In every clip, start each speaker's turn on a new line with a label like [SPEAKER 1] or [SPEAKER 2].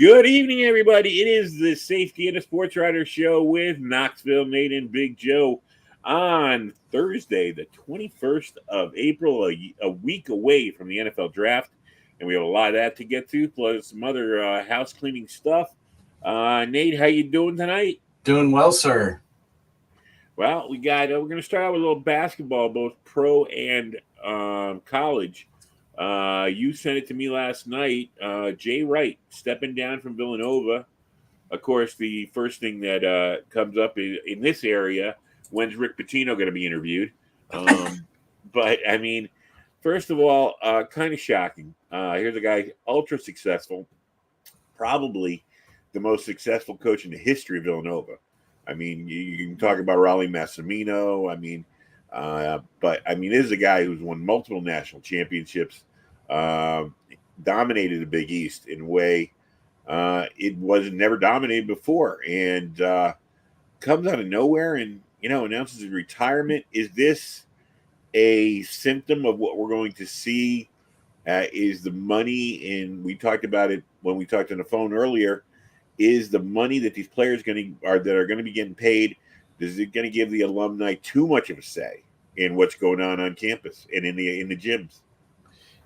[SPEAKER 1] Good evening, everybody. It is the Safety and the Sportswriter show with Knoxville Nate and Big Joe on Thursday, the 21st of April, a week away from the NFL draft. And we have a lot of that to get to, plus some other house cleaning stuff. Nate, how you doing tonight?
[SPEAKER 2] Doing well, sir.
[SPEAKER 1] Well, we're going to start out with a little basketball, both pro and college. You sent it to me last night. Jay Wright stepping down from Villanova. Of course, the first thing that comes up in this area, when's Rick Pitino going to be interviewed? But I mean, first of all, kind of shocking. Here's a guy ultra successful, probably the most successful coach in the history of Villanova. I mean, you can talk about Raleigh Massimino. But I mean, this is a guy who's won multiple national championships, uh, dominated the Big East in a way it was never dominated before, and comes out of nowhere and announces his retirement. Is this a symptom of what we're going to see? Is the money, and we talked about it when we talked on the phone earlier, is the money that these players that are going to be getting paid, is it going to give the alumni too much of a say in what's going on campus and in the gyms?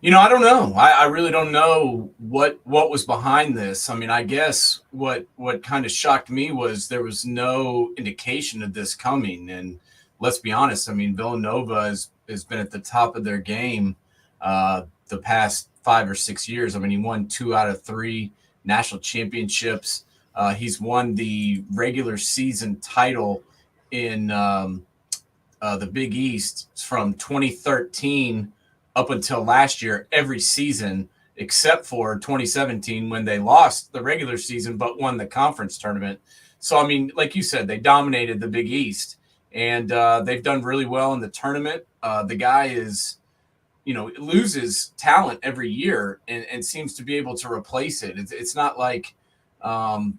[SPEAKER 2] I don't know. I really don't know what was behind this. I mean, I guess what kind of shocked me was there was no indication of this coming. And let's be honest. I mean, Villanova has been at the top of their game the past 5 or 6 years. I mean, he won 2 out of 3 national championships. He's won the regular season title in the Big East from 2013 up until last year, every season except for 2017 when they lost the regular season but won the conference tournament. So, I mean, like you said, they dominated the Big East, and they've done really well in the tournament. The guy loses talent every year and seems to be able to replace it. It's not like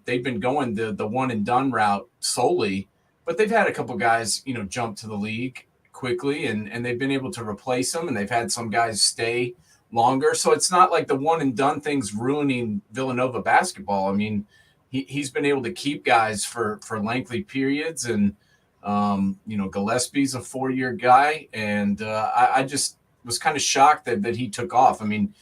[SPEAKER 2] they've been going the one and done route solely, but they've had a couple guys, jump to the league quickly and they've been able to replace them, and they've had some guys stay longer. So it's not like the one and done thing's ruining Villanova basketball. I mean, he's been able to keep guys for lengthy periods, and Gillespie's a 4-year guy, and I just was kind of shocked that he took off. I mean,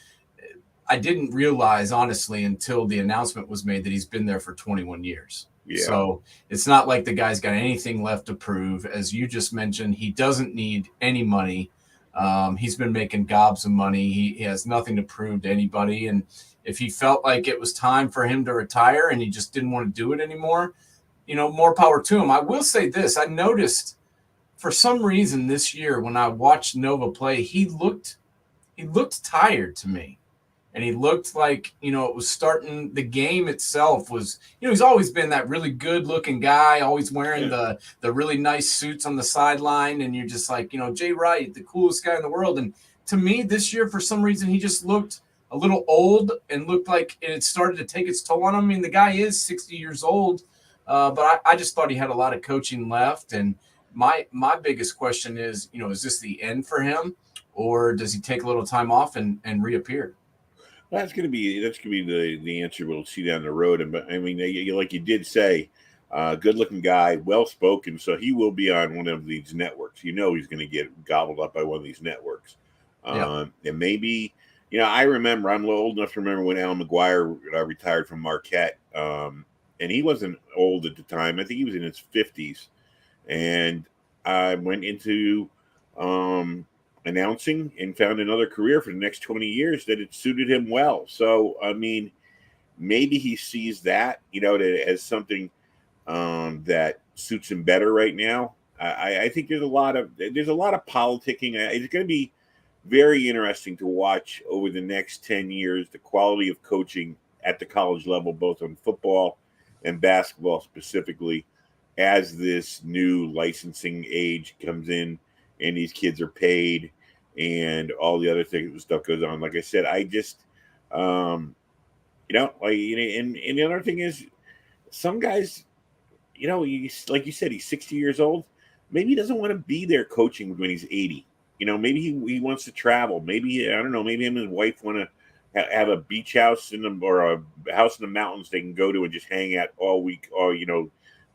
[SPEAKER 2] I didn't realize honestly until the announcement was made that he's been there for 21 years.
[SPEAKER 1] Yeah.
[SPEAKER 2] So it's not like the guy's got anything left to prove. As you just mentioned, he doesn't need any money. He's been making gobs of money. He has nothing to prove to anybody. And if he felt like it was time for him to retire and he just didn't want to do it anymore, more power to him. I will say this. I noticed for some reason this year when I watched Nova play, he looked tired to me. And he looked like, it was starting, the game itself was, he's always been that really good looking guy, always wearing the really nice suits on the sideline. And you're just like, Jay Wright, the coolest guy in the world. And to me this year, for some reason, he just looked a little old and looked like it had started to take its toll on him. I mean, the guy is 60 years old, but I just thought he had a lot of coaching left. And my biggest question is, is this the end for him, or does he take a little time off and reappear?
[SPEAKER 1] That's going to be the answer we'll see down the road. And but I mean, like you did say, good looking guy, well spoken. So he will be on one of these networks. He's going to get gobbled up by one of these networks. And maybe I remember, I'm old enough to remember when Al McGuire retired from Marquette, and he wasn't old at the time. I think he was in his 50s, and I went into announcing and found another career for the next 20 years that it suited him well. So, I mean, maybe he sees that, as something that suits him better right now. I think there's a lot of politicking. It's going to be very interesting to watch over the next 10 years, the quality of coaching at the college level, both on football and basketball specifically, as this new licensing age comes in and these kids are paid and all the other things stuff goes on. Like I said, I just, and the other thing is some guys, like you said, he's 60 years old. Maybe he doesn't want to be there coaching when he's 80. Maybe he wants to travel. Maybe, I don't know, maybe him and his wife want to have a beach house or a house in the mountains they can go to and just hang out all week, or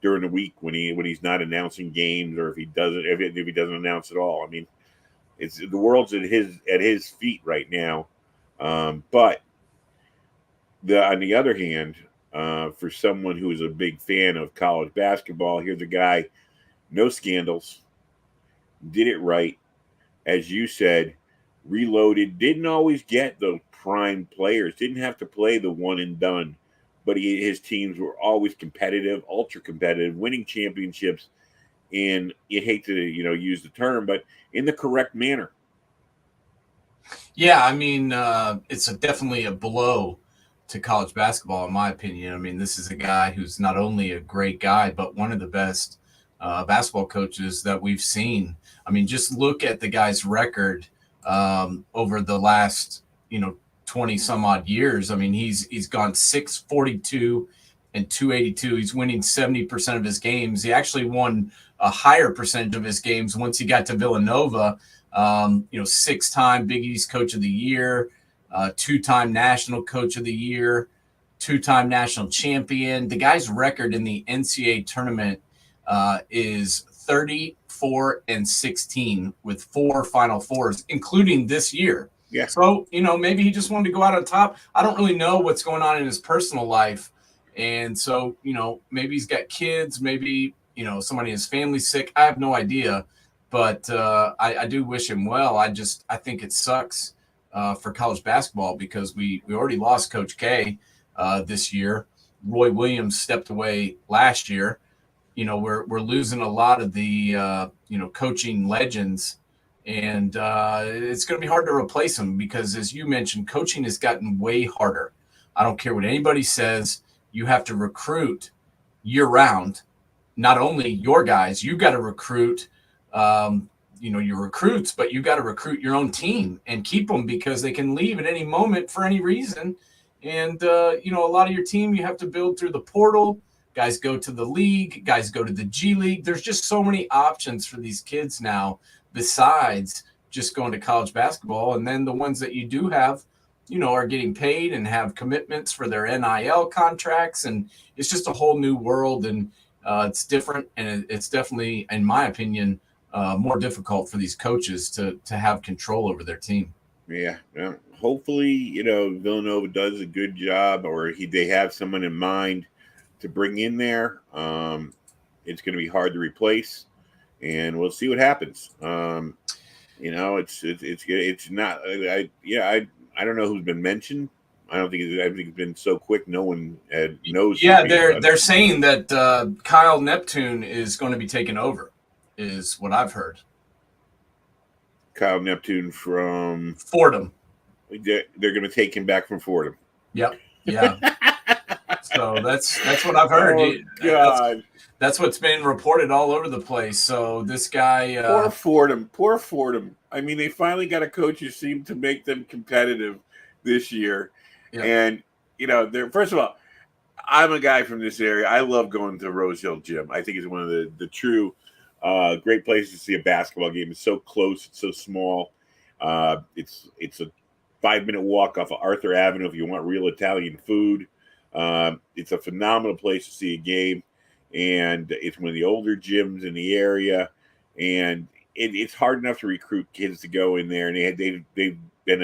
[SPEAKER 1] during the week when he's not announcing games, or if he doesn't announce at all. I mean, it's the world's at his feet right now. But on the other hand, for someone who is a big fan of college basketball, here's a guy, no scandals, did it right, as you said, reloaded, didn't always get the prime players, didn't have to play the one and done, but his teams were always competitive, ultra competitive, winning championships, and you hate to use the term, but in the correct manner.
[SPEAKER 2] Yeah, I mean, it's definitely a blow to college basketball, in my opinion. I mean, this is a guy who's not only a great guy, but one of the best basketball coaches that we've seen. I mean, just look at the guy's record over the last, 20 some odd years. I mean, he's gone 642 and 282. He's winning 70% of his games. He actually won a higher percentage of his games once he got to Villanova. 6-time Big East Coach of the Year, 2-time National Coach of the Year, 2-time national champion. The guy's record in the NCAA tournament is 34-16 with 4 Final Fours, including this year.
[SPEAKER 1] Yeah.
[SPEAKER 2] So, maybe he just wanted to go out on top. I don't really know what's going on in his personal life. And so, maybe he's got kids, maybe, somebody in his family's sick. I have no idea. But I do wish him well. I think it sucks for college basketball because we already lost Coach K this year. Roy Williams stepped away last year. We're losing a lot of the coaching legends, and it's going to be hard to replace them because, as you mentioned, coaching has gotten way harder. I don't care what anybody says. You have to recruit year round. Not only your guys, you got to recruit your recruits, but you got to recruit your own team and keep them because they can leave at any moment for any reason. And, a lot of your team you have to build through the portal. Guys go to the league, guys go to the G League. There's just so many options for these kids now besides just going to college basketball. And then the ones that you do have, are getting paid and have commitments for their NIL contracts. And it's just a whole new world. And it's different. And it's definitely, in my opinion, more difficult for these coaches to have control over their team.
[SPEAKER 1] Yeah. Hopefully, Villanova does a good job, or they have someone in mind to bring in there. It's going to be hard to replace, and we'll see what happens. It's not. I don't know who's been mentioned. I think it's been so quick. No one knows.
[SPEAKER 2] Yeah, they're saying that Kyle Neptune is going to be taken over, is what I've heard.
[SPEAKER 1] Kyle Neptune from
[SPEAKER 2] Fordham.
[SPEAKER 1] They're going to take him back from Fordham.
[SPEAKER 2] Yep. Yeah. So that's what I've heard.
[SPEAKER 1] Oh, God.
[SPEAKER 2] That's what's been reported all over the place. So this guy,
[SPEAKER 1] poor Fordham. I mean, they finally got a coach who seemed to make them competitive this year. Yeah. And first of all, I'm a guy from this area. I love going to Rose Hill Gym. I think it's one of the true great places to see a basketball game. It's so close. It's so small. It's a 5-minute walk off of Arthur Avenue if you want real Italian food. It's a phenomenal place to see a game, and it's one of the older gyms in the area. And it's hard enough to recruit kids to go in there, and they've been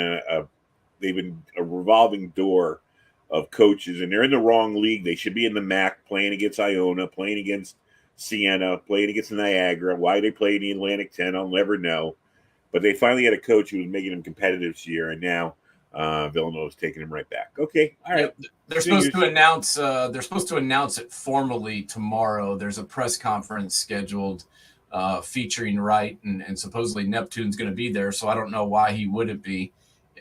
[SPEAKER 1] a revolving door of coaches, and they're in the wrong league. They should be in the MAC, playing against Iona, playing against Siena, playing against Niagara. Why they play in the Atlantic 10, I'll never know. But they finally had a coach who was making them competitive this year, and now Villanova's taking him right back. Okay, all right.
[SPEAKER 2] They're supposed to announce. They're supposed to announce it formally tomorrow. There's a press conference scheduled featuring Wright, and supposedly Neptune's going to be there. So I don't know why he wouldn't be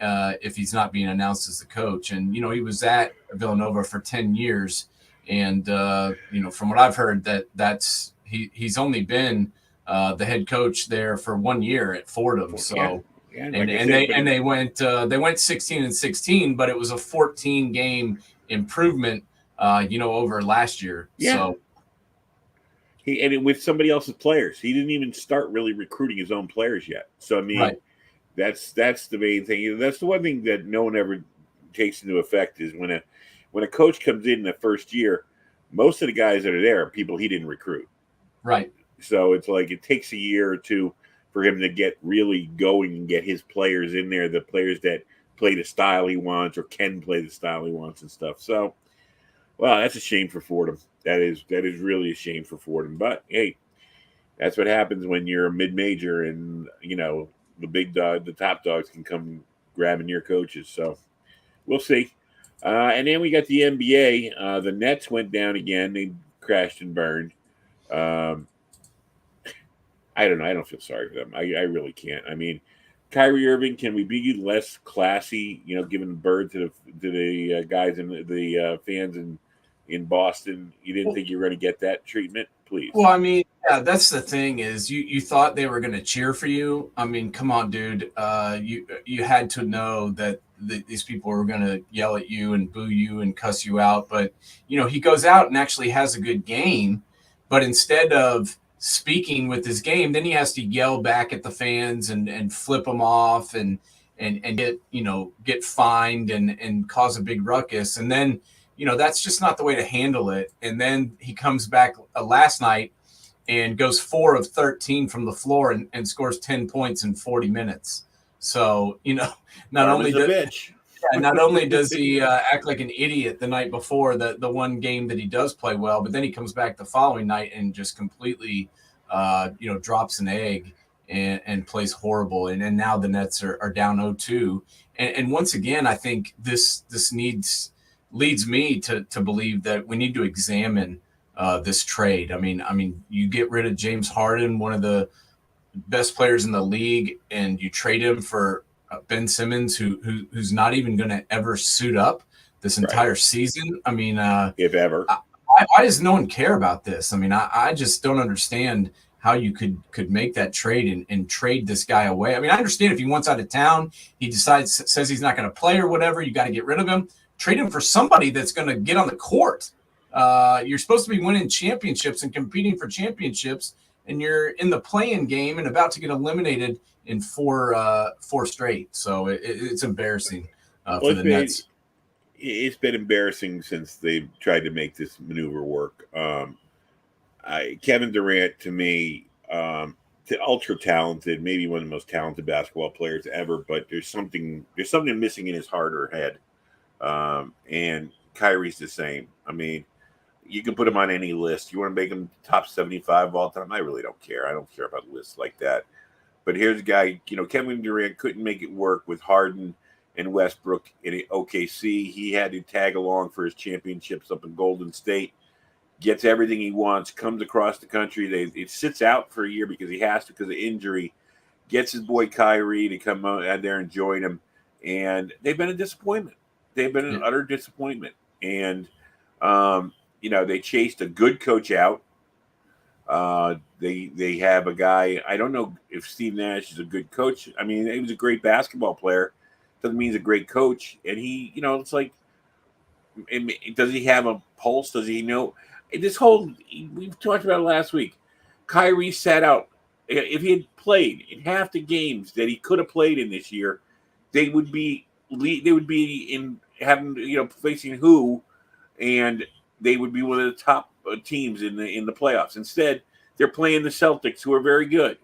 [SPEAKER 2] if he's not being announced as the coach. And he was at Villanova for 10 years, and from what I've heard, he's only been the head coach there for 1 year at Fordham. So.
[SPEAKER 1] Yeah,
[SPEAKER 2] they went 16-16, but it was a 14-game improvement, over last year.
[SPEAKER 1] Yeah.
[SPEAKER 2] So
[SPEAKER 1] with somebody else's players, he didn't even start really recruiting his own players yet. So I mean,
[SPEAKER 2] right.
[SPEAKER 1] That's the main thing. That's the one thing that no one ever takes into effect is when a coach comes in the first year, most of the guys that are there are people he didn't recruit.
[SPEAKER 2] Right.
[SPEAKER 1] So it's like it takes a year or two for him to get really going and get his players in there, the players that play the style he wants or can play the style he wants and stuff. So, well, that's a shame for Fordham. That is really a shame for Fordham. But hey, that's what happens when you're a mid-major and the big dog, the top dogs can come grabbing your coaches. So we'll see. And then we got the NBA. The Nets went down again. They crashed and burned. I don't know. I don't feel sorry for them. I really can't. I mean, Kyrie Irving, can we be less classy? Giving the bird to the guys and the fans in Boston. You didn't think you were going to get that treatment, please.
[SPEAKER 2] Well, I mean, yeah, that's the thing is you thought they were going to cheer for you. I mean, come on, dude. You had to know that these people were going to yell at you and boo you and cuss you out. But he goes out and actually has a good game. But instead of speaking with his game, then he has to yell back at the fans and flip them off and get fined and cause a big ruckus. And then that's just not the way to handle it. And then he comes back last night and goes 4 of 13 from the floor and scores 10 points in 40 minutes. So, not only does he act like an idiot the night before the one game that he does play well, but then he comes back the following night and just completely, drops an egg and plays horrible. And then now the Nets are down 0-2. And once again, I think this leads me to believe that we need to examine this trade. I mean, you get rid of James Harden, one of the best players in the league, and you trade him for Ben Simmons, who's not even going to ever suit up this entire season. I mean,
[SPEAKER 1] if ever,
[SPEAKER 2] why does no one care about this? I mean, I just don't understand how you could make that trade and trade this guy away. I mean, I understand if he wants out of town, he says he's not going to play or whatever, you got to get rid of him. Trade him for somebody that's going to get on the court. You're supposed to be winning championships and competing for championships, and you're in the play-in game and about to get eliminated in four straight. So it's embarrassing for the Nets.
[SPEAKER 1] It's been embarrassing since they've tried to make this maneuver work. Kevin Durant, to me, ultra talented, maybe one of the most talented basketball players ever, but there's something missing in his heart or head. And Kyrie's the same. I mean, you can put him on any list. You want to make him top 75 of all time? I really don't care. I don't care about lists like that. But here's a guy, Kevin Durant couldn't make it work with Harden and Westbrook in OKC. He had to tag along for his championships up in Golden State. Gets everything he wants, comes across the country. It sits out for a year because he has to because of injury. Gets his boy Kyrie to come out there and join him. And they've been a disappointment. They've been an utter disappointment. And, they chased a good coach out. They have a guy. I don't know if Steve Nash is a good coach. I mean, he was a great basketball player. Doesn't mean he's a great coach. And he, it's like, does he have a pulse? Does he know? We've talked about it last week. Kyrie sat out. If he had played in half the games that he could have played in this year, they would be in having facing who, and they would be one of the top teams in the playoffs. Instead, they're playing the Celtics, who are very good.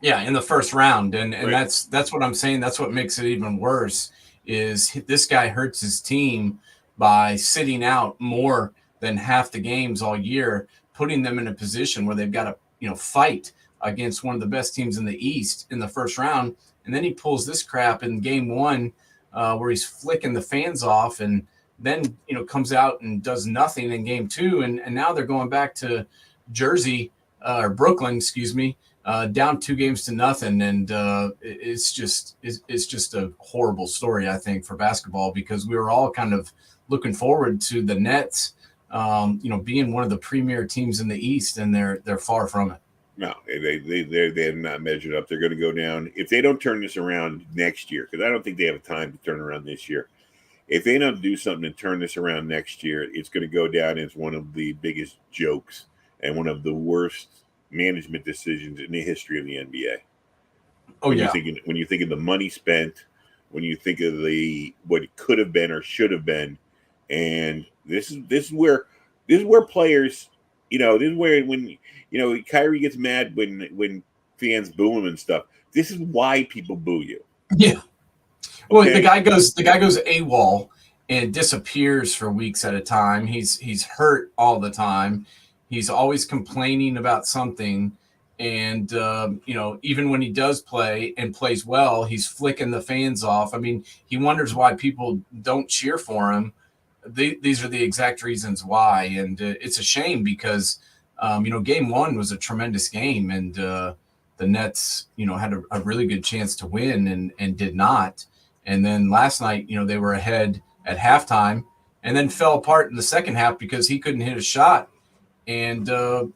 [SPEAKER 2] Yeah, in the first round, and
[SPEAKER 1] right.
[SPEAKER 2] that's what I'm saying. That's what makes it even worse. Is this guy hurts his team by sitting out more than half the games all year, putting them in a position where they've got to fight against one of the best teams in the East in the first round, and then he pulls this crap in game one where he's flicking the fans off, and then comes out and does nothing in game two, and now they're going back to Brooklyn, down 2-0, and it's just a horrible story, I think, for basketball, because we were all kind of looking forward to the Nets, being one of the premier teams in the East, and they're far from it.
[SPEAKER 1] No, they have not measured up. They're going to go down if they don't turn this around next year, because I don't think they have time to turn around this year. If they don't do something to turn this around next year, it's going to go down as one of the biggest jokes and one of the worst management decisions in the history of the NBA. When you think of the money spent, when you think of what it could have been or should have been. And this is where players, this is where when Kyrie gets mad when fans boo him and stuff. This is why people boo you.
[SPEAKER 2] Yeah. Well,
[SPEAKER 1] Okay?
[SPEAKER 2] the guy goes AWOL and disappears for weeks at a time. He's hurt all the time. He's always complaining about something. And, even when he does play and plays well, he's flicking the fans off. I mean, he wonders why people don't cheer for him. These are the exact reasons why. And it's a shame because, game one was a tremendous game. And the Nets, had a really good chance to win and did not. And then last night, they were ahead at halftime and then fell apart in the second half because he couldn't hit a shot and,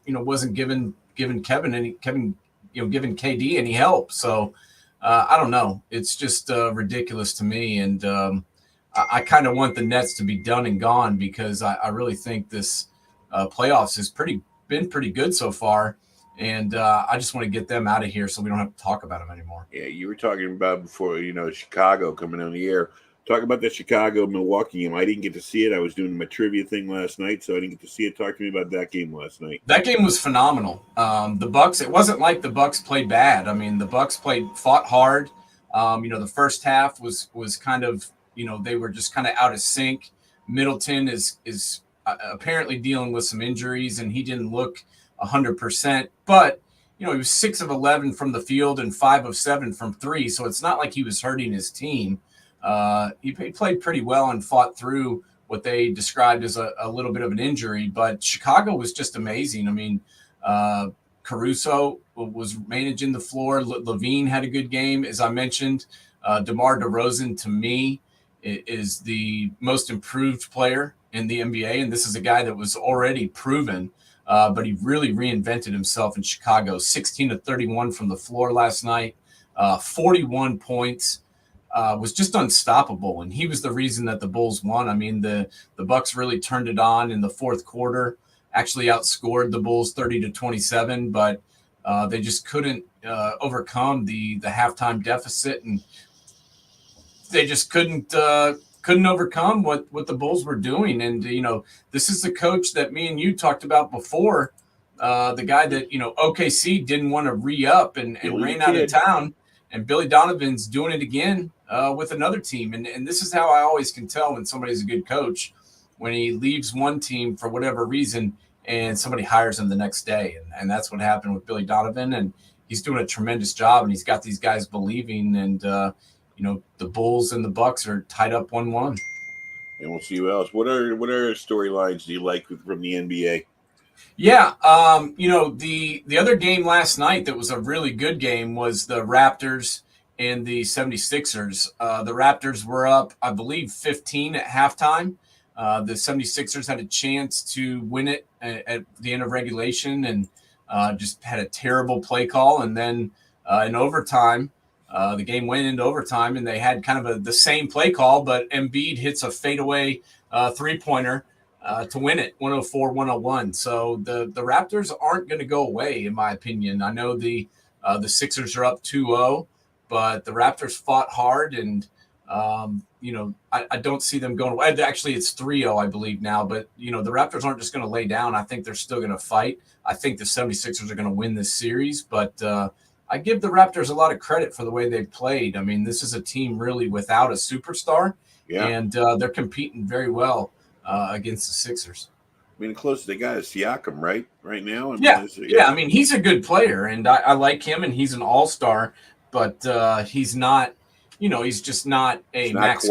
[SPEAKER 2] wasn't giving giving KD any help. So I don't know. It's just ridiculous to me. And I kind of want the Nets to be done and gone because I really think this playoffs has been pretty good so far. And I just want to get them out of here so we don't have to talk about them anymore.
[SPEAKER 1] Yeah, you were talking about before, Chicago coming on the air. Talk about that Chicago-Milwaukee game. I didn't get to see it. I was doing my trivia thing last night, so I didn't get to see it. Talk to me about that game last night.
[SPEAKER 2] That game was phenomenal. The Bucks. It wasn't like the Bucks played bad. I mean, the Bucks fought hard. The first half was kind of, they were just kind of out of sync. Middleton is apparently dealing with some injuries, and he didn't look 100%. But he was 6 of 11 from the field and 5 of 7 from three. So it's not like he was hurting his team. He played pretty well and fought through what they described as a little bit of an injury, but Chicago was just amazing. I mean, Caruso was managing the floor. Levine had a good game. As I mentioned, DeMar DeRozan, to me, is the most improved player in the NBA, and this is a guy that was already proven, but he really reinvented himself in Chicago. 16 of 31 from the floor last night, 41 points. Was just unstoppable, and he was the reason that the Bulls won. I mean, the Bucks really turned it on in the fourth quarter, actually outscored the Bulls 30-27, but they just couldn't overcome the halftime deficit, and they just couldn't overcome what the Bulls were doing. And this is the coach that me and you talked about before, the guy that OKC didn't want to re-up and ran out of town. And Billy Donovan's doing it again with another team. And this is how I always can tell when somebody's a good coach, when he leaves one team for whatever reason and somebody hires him the next day. And that's what happened with Billy Donovan. And he's doing a tremendous job, and he's got these guys believing. And, the Bulls and the Bucks are tied up 1-1.
[SPEAKER 1] And we'll see what else. What are storylines do you like from the NBA?
[SPEAKER 2] Yeah, the other game last night that was a really good game was the Raptors and the 76ers. The Raptors were up, I believe, 15 at halftime. The 76ers had a chance to win it at the end of regulation and just had a terrible play call. And then in overtime, the game went into overtime, and they had kind of the same play call, but Embiid hits a fadeaway three-pointer to win it, 104-101. So the Raptors aren't going to go away, in my opinion. I know the Sixers are up 2-0, but the Raptors fought hard, and I don't see them going away. Actually, it's 3-0, I believe now. But the Raptors aren't just going to lay down. I think they're still going to fight. I think the 76ers are going to win this series, but I give the Raptors a lot of credit for the way they played. I mean, this is a team really without a superstar, and they're competing very well against the Sixers.
[SPEAKER 1] I mean, close they got is Siakam, right now.
[SPEAKER 2] I mean, he's a good player, and I like him, and he's an all-star, but he's not. He's just not a max.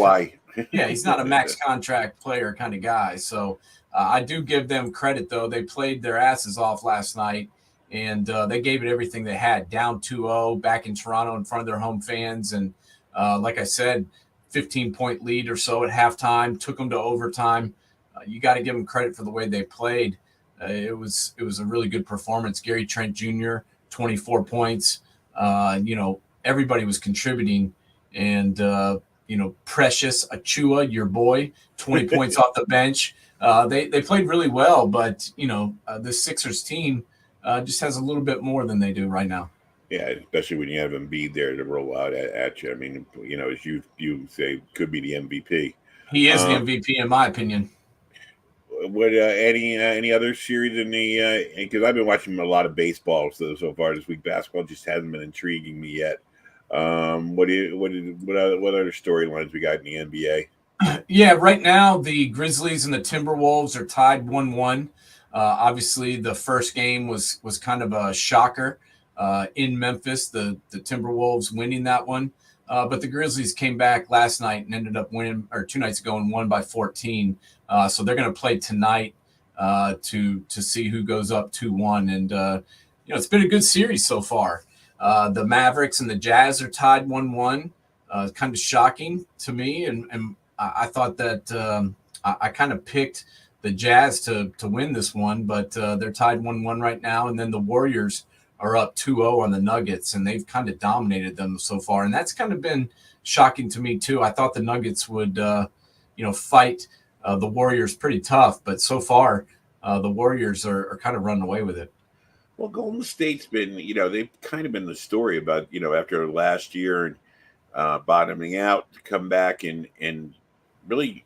[SPEAKER 2] He's not a max contract player kind of guy. So I do give them credit, though. They played their asses off last night, and they gave it everything they had. Down 2-0 back in Toronto in front of their home fans, and like I said, 15-point lead or so at halftime. Took them to overtime. You got to give them credit for the way they played. It was a really good performance. Gary Trent Jr., 24 points. Everybody was contributing. And, Precious Achua, your boy, 20 points off the bench. They played really well, but, the Sixers team just has a little bit more than they do right now.
[SPEAKER 1] Yeah, especially when you have Embiid there to roll out at you. I mean, as you say, could be the MVP.
[SPEAKER 2] He is the
[SPEAKER 1] Um,
[SPEAKER 2] MVP in my opinion.
[SPEAKER 1] what any other series in the because I've been watching a lot of baseball so far this week. Basketball just hasn't been intriguing me yet. What other storylines we got in the NBA?
[SPEAKER 2] Yeah, right now the Grizzlies and the Timberwolves are tied 1-1. Obviously, the first game was kind of a shocker in Memphis. The Timberwolves winning that one, but the Grizzlies came back last night and ended up winning, or 2 nights ago, and won by 14. So they're going to play tonight to see who goes up 2-1. And it's been a good series so far. The Mavericks and the Jazz are tied 1-1. Kind of shocking to me, and I thought that I kind of picked the Jazz to win this one, but they're tied 1-1 right now. And then the Warriors are up 2-0 on the Nuggets, and they've kind of dominated them so far. And that's kind of been shocking to me, too. I thought the Nuggets would, fight the Warriors pretty tough, but so far the Warriors are kind of running away with it.
[SPEAKER 1] Well, Golden State's been, they've kind of been the story about, after last year and bottoming out to come back and really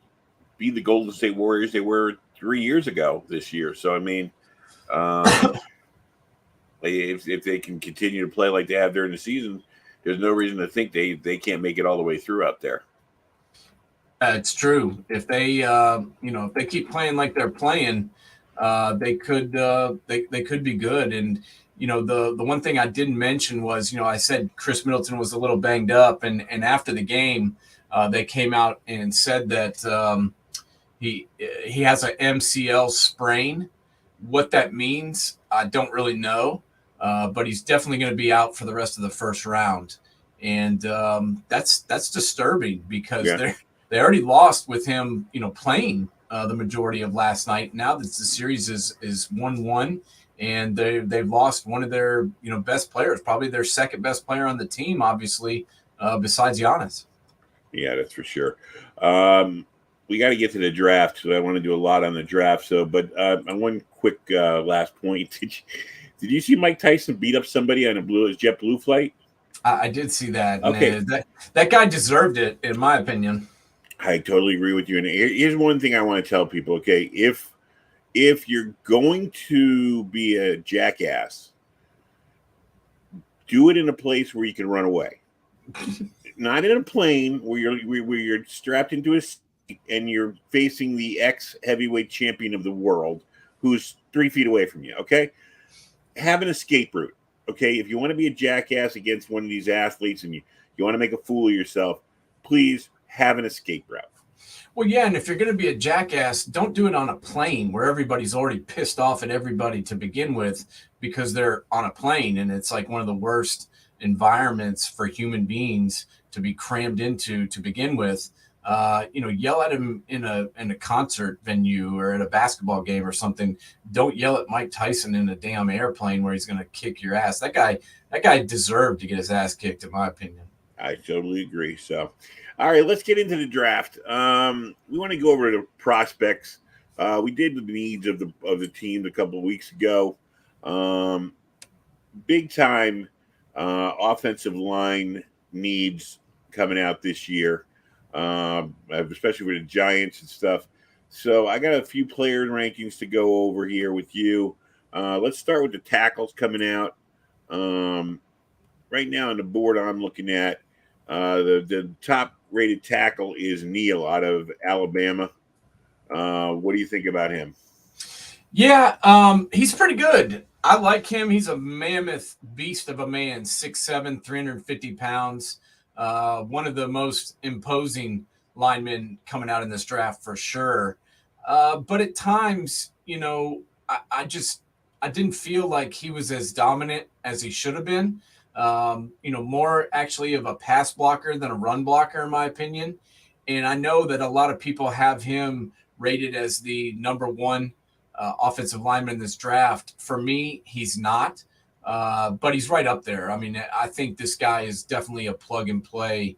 [SPEAKER 1] be the Golden State Warriors they were 3 years ago this year. So, I mean, if they can continue to play like they have during the season, there's no reason to think they can't make it all the way through out there.
[SPEAKER 2] It's true. If they, if they keep playing like they're playing, they could be good. And the one thing I didn't mention was, I said Chris Middleton was a little banged up, and after the game, they came out and said that he has an MCL sprain. What that means, I don't really know, but he's definitely going to be out for the rest of the first round, and that's disturbing because they already lost with him, playing the majority of last night. Now that the series is 1-1, and they've lost one of their best players, probably their second best player on the team, obviously, besides Giannis.
[SPEAKER 1] Yeah, that's for sure. We got to get to the draft, so I want to do a lot on the draft. So, but one quick last point: did you see Mike Tyson beat up somebody on a JetBlue flight?
[SPEAKER 2] I did see that.
[SPEAKER 1] Okay,
[SPEAKER 2] that guy deserved it, in my opinion.
[SPEAKER 1] I totally agree with you. And here's one thing I want to tell people: okay, if you're going to be a jackass, do it in a place where you can run away. Not in a plane where you're strapped into a seat and you're facing the ex-heavyweight champion of the world who's 3 feet away from you, okay? Have an escape route, okay? If you want to be a jackass against one of these athletes and you want to make a fool of yourself, please have an escape route.
[SPEAKER 2] Well, yeah, and if you're going to be a jackass, don't do it on a plane where everybody's already pissed off at everybody to begin with because they're on a plane, and it's like one of the worst environments for human beings to be crammed into to begin with. Yell at him in a concert venue or at a basketball game or something. Don't yell at Mike Tyson in a damn airplane where he's going to kick your ass. That guy deserved to get his ass kicked, in my opinion.
[SPEAKER 1] I totally agree. So, all right, let's get into the draft. We want to go over the prospects. We did the needs of the team a couple of weeks ago. Big time offensive line needs coming out this year, especially with the Giants and stuff. So I got a few player rankings to go over here with you. Let's start with the tackles coming out. Right now on the board I'm looking at, the top rated tackle is Neal out of Alabama. What do you think about him?
[SPEAKER 2] Yeah, he's pretty good. I like him. He's a mammoth beast of a man, 6'7", 350 pounds. One of the most imposing linemen coming out in this draft for sure. But at times, I didn't feel like he was as dominant as he should have been. More actually of a pass blocker than a run blocker, in my opinion. And I know that a lot of people have him rated as the number one offensive lineman in this draft. For me, he's not, but he's right up there. I mean, I think this guy is definitely a plug and play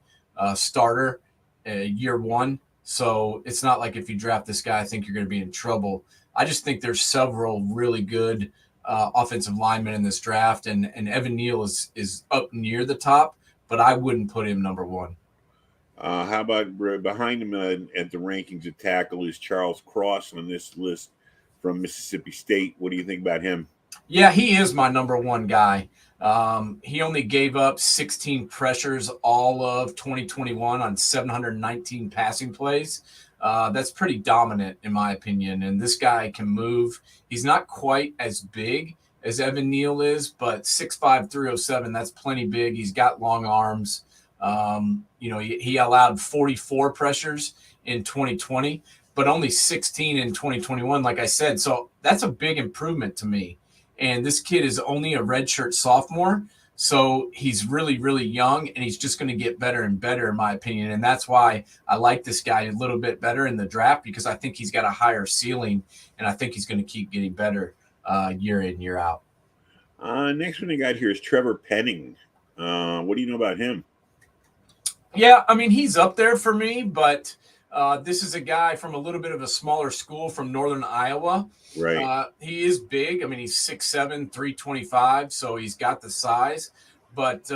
[SPEAKER 2] starter year one. So it's not like if you draft this guy, I think you're going to be in trouble. I just think there's several really good offensive linemen in this draft, and Evan Neal is up near the top, but I wouldn't put him number one.
[SPEAKER 1] How about behind him at the rankings of tackle is Charles Cross on this list from Mississippi State. What do you think about him?
[SPEAKER 2] Yeah, he is my number one guy. He only gave up 16 pressures all of 2021 on 719 passing plays. That's pretty dominant, in my opinion. And this guy can move. He's not quite as big as Evan Neal is, but 6'5", 307, that's plenty big. He's got long arms. He allowed 44 pressures in 2020, but only 16 in 2021, like I said. So that's a big improvement to me. And this kid is only a redshirt sophomore. So he's really, really young, and he's just going to get better and better, in my opinion. And that's why I like this guy a little bit better in the draft, because I think he's got a higher ceiling, and I think he's going to keep getting better year in, year out.
[SPEAKER 1] Next one I got here is Trevor Penning. What do you know about him?
[SPEAKER 2] Yeah, I mean, he's up there for me, but this is a guy from a little bit of a smaller school from northern Iowa.
[SPEAKER 1] Right.
[SPEAKER 2] He is big. I mean, he's 6'7", 325, so he's got the size. But,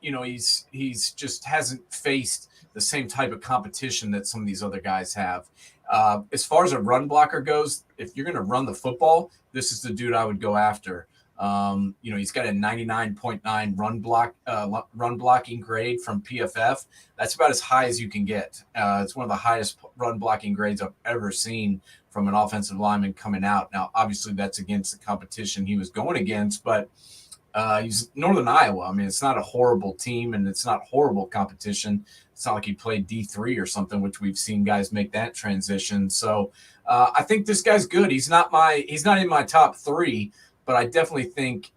[SPEAKER 2] he's just hasn't faced the same type of competition that some of these other guys have. As far as a run blocker goes, if you're going to run the football, this is the dude I would go after. He's got a 99.9 run blocking grade from PFF. That's about as high as you can get. It's one of the highest run blocking grades I've ever seen from an offensive lineman coming out. Now, obviously, that's against the competition he was going against, but he's Northern Iowa. I mean, it's not a horrible team, and it's not horrible competition. It's not like he played D3 or something, which we've seen guys make that transition. So I think this guy's good. He's not in my top three, but I definitely think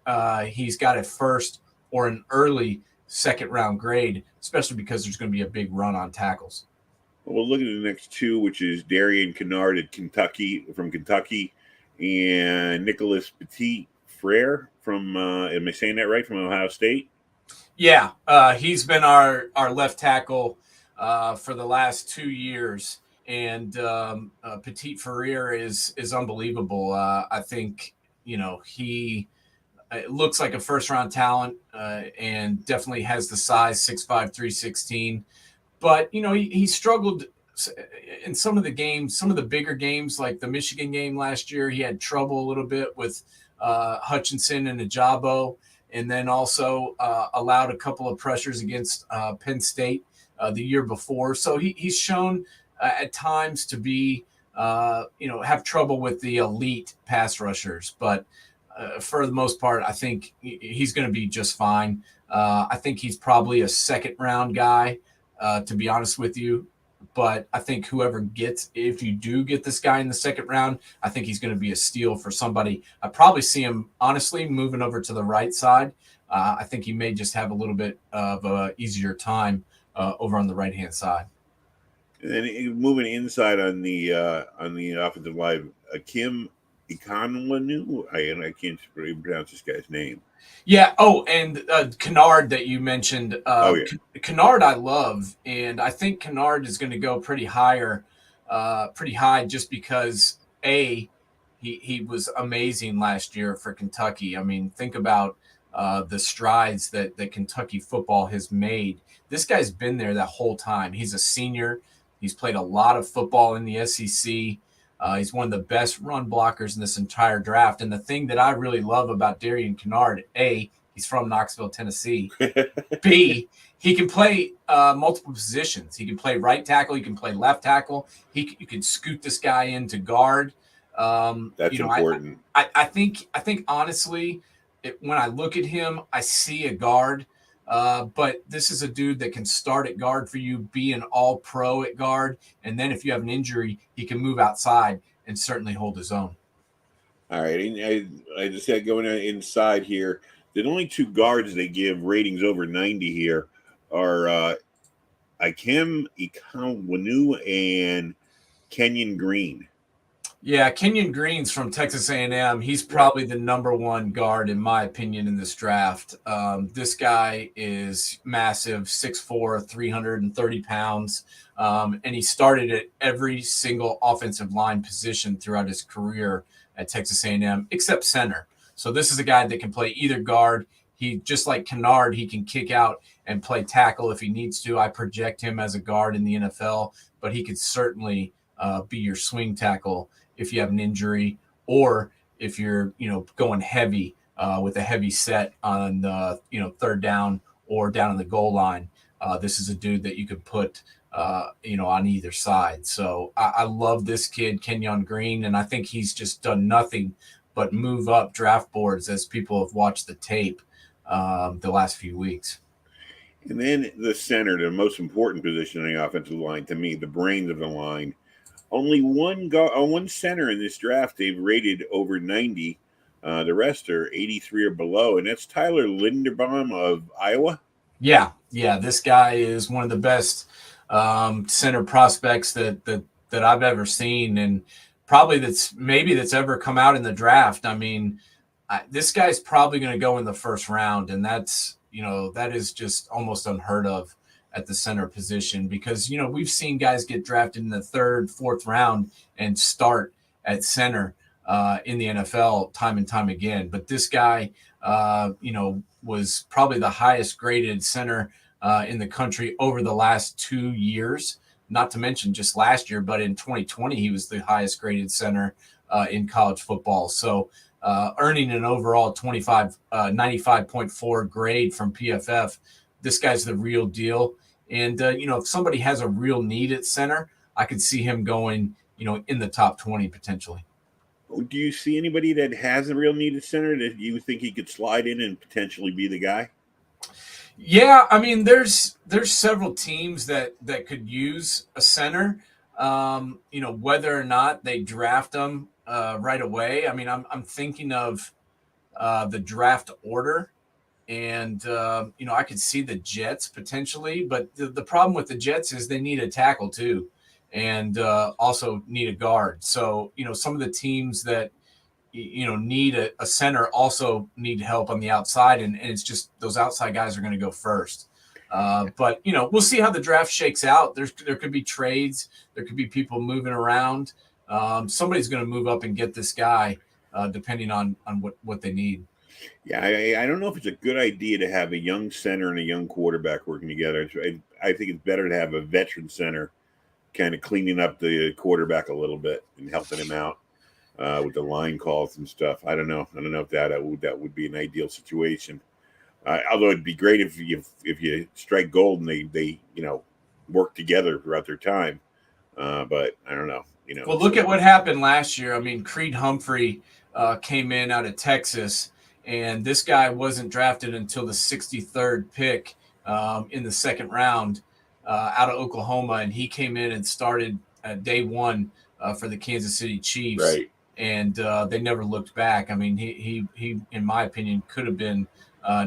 [SPEAKER 2] he's got a first or an early second round grade, especially because there's going to be a big run on tackles.
[SPEAKER 1] Well, we'll look at the next two, which is Darian Kennard from Kentucky, and Nicholas Petit Frere from, am I saying that right, from Ohio State?
[SPEAKER 2] Yeah, he's been our left tackle for the last 2 years, and Petit Frere is unbelievable. I think, he looks like a first-round talent and definitely has the size, 6'5", 316. But, he struggled in some of the games, some of the bigger games, like the Michigan game last year. He had trouble a little bit with Hutchinson and Ajabo, and then also allowed a couple of pressures against Penn State the year before. So he's shown at times to be, have trouble with the elite pass rushers. But for the most part, I think he's going to be just fine. I think he's probably a second-round guy, to be honest with you. But I think if you do get this guy in the second round, I think he's going to be a steal for somebody. I probably see him, honestly, moving over to the right side. I think he may just have a little bit of an easier time over on the right-hand side.
[SPEAKER 1] And then moving inside on the offensive line, Kim Ekonwanu. I can't pronounce this guy's name.
[SPEAKER 2] Yeah. Oh, and Kennard that you mentioned. Kennard I love, and I think Kennard is going to go pretty high just because he was amazing last year for Kentucky. I mean, think about the strides that Kentucky football has made. This guy's been there that whole time. He's a senior. He's played a lot of football in the SEC. He's one of the best run blockers in this entire draft. And the thing that I really love about Darian Kennard, A, he's from Knoxville, Tennessee. B, he can play multiple positions. He can play right tackle. He can play left tackle. You can scoot this guy into guard.
[SPEAKER 1] That's important.
[SPEAKER 2] I think honestly, when I look at him, I see a guard. But this is a dude that can start at guard for you, be an all-pro at guard, and then if you have an injury, he can move outside and certainly hold his own.
[SPEAKER 1] All right, and I just had going inside here. The only two guards they give ratings over 90 here are Ikem Ekonwanu and Kenyon Green.
[SPEAKER 2] Yeah, Kenyon Green's from Texas A&M. He's probably the number one guard, in my opinion, in this draft. This guy is massive, 6'4", 330 pounds, and he started at every single offensive line position throughout his career at Texas A&M, except center. So this is a guy that can play either guard. He, just like Kennard, he can kick out and play tackle if he needs to. I project him as a guard in the NFL, but he could certainly be your swing tackle if you have an injury, or if you're, going heavy with a heavy set on, third down or down on the goal line. This is a dude that you could put, on either side. So I love this kid, Kenyon Green, and I think he's just done nothing but move up draft boards as people have watched the tape the last few weeks.
[SPEAKER 1] And then the center, the most important position on the offensive line, to me, the brains of the line. Only one center in this draft they've rated over 90. The rest are 83 or below, and that's Tyler Linderbaum of Iowa.
[SPEAKER 2] Yeah. This guy is one of the best center prospects that I've ever seen, and probably that's ever come out in the draft. I mean, this guy's probably going to go in the first round, and that is just almost unheard of at the center position, because we've seen guys get drafted in the third, fourth round and start at center in the NFL time and time again. But this guy, was probably the highest graded center in the country over the last 2 years. Not to mention just last year, but in 2020 he was the highest graded center in college football. So earning an overall 95.4 grade from PFF. This guy's the real deal. And, if somebody has a real need at center, I could see him going, in the top 20 potentially.
[SPEAKER 1] Do you see anybody that has a real need at center that you think he could slide in and potentially be the guy?
[SPEAKER 2] Yeah, I mean, there's several teams that could use a center. Whether or not they draft them right away. I mean, I'm thinking of the draft order. And, I could see the Jets potentially, but the problem with the Jets is they need a tackle too, and also need a guard. So, some of the teams that, need a center also need help on the outside. And it's just those outside guys are going to go first. But, we'll see how the draft shakes out. There could be trades. There could be people moving around. Somebody's going to move up and get this guy depending on what they need.
[SPEAKER 1] Yeah, I don't know if it's a good idea to have a young center and a young quarterback working together. I think it's better to have a veteran center kind of cleaning up the quarterback a little bit and helping him out with the line calls and stuff. I don't know if that would be an ideal situation. Although it'd be great if you strike gold and they work together throughout their time. But I don't know.
[SPEAKER 2] Well, look at what happened last year. I mean, Creed Humphrey came in out of Texas. And this guy wasn't drafted until the 63rd pick in the second round out of Oklahoma. And he came in and started day one for the Kansas City Chiefs.
[SPEAKER 1] Right.
[SPEAKER 2] And they never looked back. I mean, he in my opinion, could have been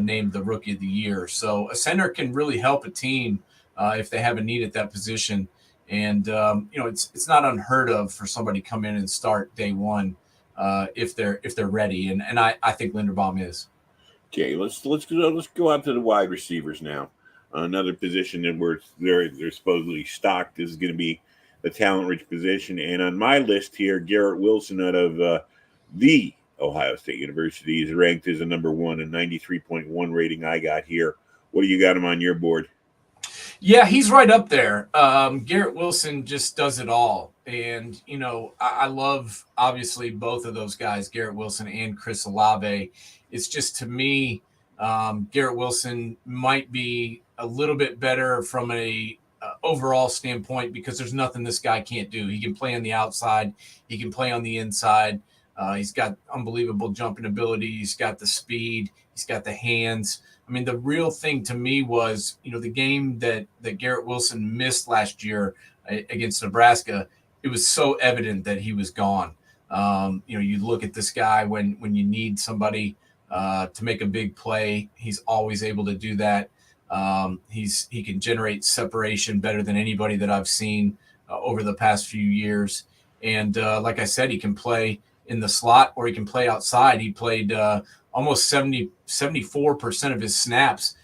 [SPEAKER 2] named the Rookie of the Year. So a center can really help a team if they have a need at that position. And, it's not unheard of for somebody to come in and start day one. If they're ready, and I think Linderbaum is.
[SPEAKER 1] Okay, let's go out to the wide receivers now. Another position that they're supposedly stocked. This is going to be the talent-rich position, and on my list here, Garrett Wilson out of the Ohio State University is ranked as a number one, a 93.1 rating I got here. What do you got him on your board?
[SPEAKER 2] Yeah, he's right up there. Garrett Wilson just does it all. And, I love, obviously, both of those guys, Garrett Wilson and Chris Olave. It's just, to me, Garrett Wilson might be a little bit better from a overall standpoint, because there's nothing this guy can't do. He can play on the outside. He can play on the inside. He's got unbelievable jumping ability. He's got the speed. He's got the hands. I mean, the real thing to me was, the game that Garrett Wilson missed last year against Nebraska. It was so evident that he was gone. You look at this guy when you need somebody to make a big play. He's always able to do that. He can generate separation better than anybody that I've seen over the past few years. And like I said, he can play in the slot or he can play outside. He played almost 74% of his snaps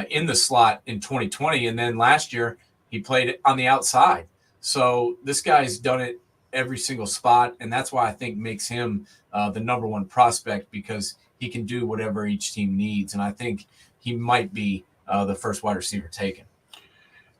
[SPEAKER 2] in the slot in 2020. And then last year he played on the outside. So this guy's done it every single spot. And that's why I think makes him the number one prospect, because he can do whatever each team needs. And I think he might be the first wide receiver taken.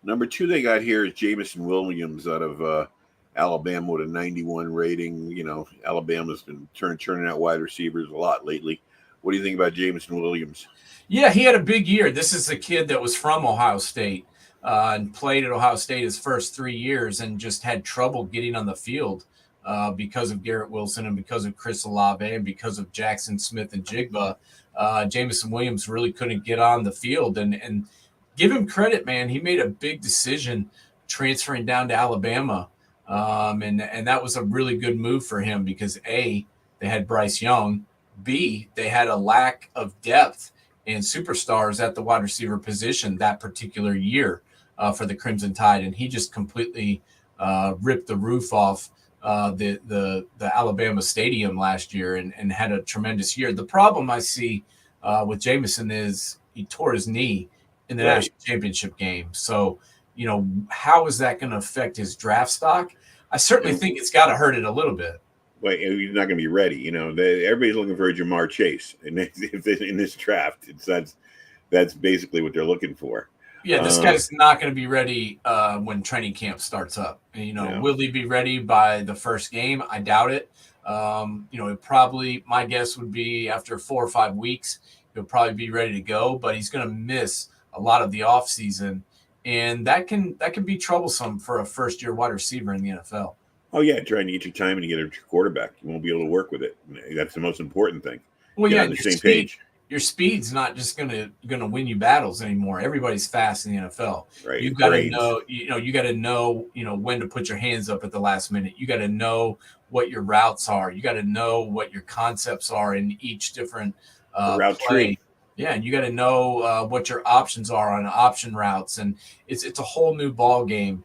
[SPEAKER 1] Number 2 they got here is Jamison Williams out of Alabama with a 91 rating. You know, Alabama's been turning out wide receivers a lot lately. What do you think about Jamison Williams?
[SPEAKER 2] Yeah, he had a big year. This is a kid that was from Ohio State and played at Ohio State his first 3 years and just had trouble getting on the field because of Garrett Wilson and because of Chris Olave and because of Jackson Smith and Jigba. Jamison Williams really couldn't get on the field. And give him credit, man. He made a big decision transferring down to Alabama. And that was a really good move for him because A, they had Bryce Young. B, they had a lack of depth and superstars at the wide receiver position that particular year for the Crimson Tide. And he just completely ripped the roof off the Alabama stadium last year and had a tremendous year. The problem I see with Jamison is he tore his knee in the national championship game. So, you know, how is that going to affect his draft stock? I certainly think it's got to hurt it a little bit.
[SPEAKER 1] Well, he's not going to be ready. You know, everybody's looking for a Jamar Chase, and in this draft, that's basically what they're looking for.
[SPEAKER 2] Yeah, this guy's not going to be ready when training camp starts up. And, you know, will he be ready by the first game? I doubt it. You know, my guess would be after 4 or 5 weeks, he'll probably be ready to go. But he's going to miss a lot of the offseason, and that can be troublesome for a first-year wide receiver in the NFL.
[SPEAKER 1] Oh, yeah, trying to get your time and get a quarterback. You won't be able to work with it. That's the most important thing.
[SPEAKER 2] Well, on the same page. Your speed's not just gonna win you battles anymore. Everybody's fast in the NFL.
[SPEAKER 1] Right.
[SPEAKER 2] You've got to know, you got to know, when to put your hands up at the last minute. You got to know what your routes are. You got to know what your concepts are in each different
[SPEAKER 1] route
[SPEAKER 2] play.
[SPEAKER 1] tree.
[SPEAKER 2] Yeah, and you got to know what your options are on option routes, and it's a whole new ball game.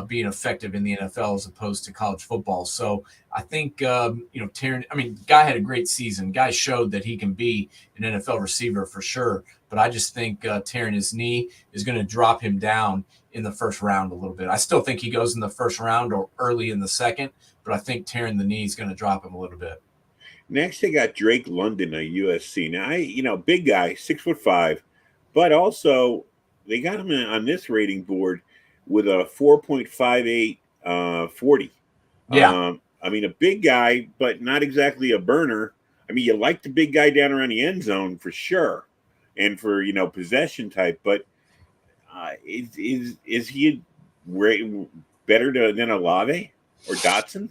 [SPEAKER 2] Being effective in the NFL as opposed to college football. So I think, Taron, Guy had a great season. Guy showed that he can be an NFL receiver for sure. But I just think tearing his knee is going to drop him down in the first round a little bit. I still think he goes in the first round or early in the second, but I think tearing the knee is going to drop him a little bit.
[SPEAKER 1] Next, they got Drake London of USC. Now, big guy, 6'5", but also they got him on this rating board with a 4.58 40.
[SPEAKER 2] Yeah.
[SPEAKER 1] A big guy, but not exactly a burner. You like the big guy down around the end zone for sure, and for possession type. But is he better than Olave or Dotson?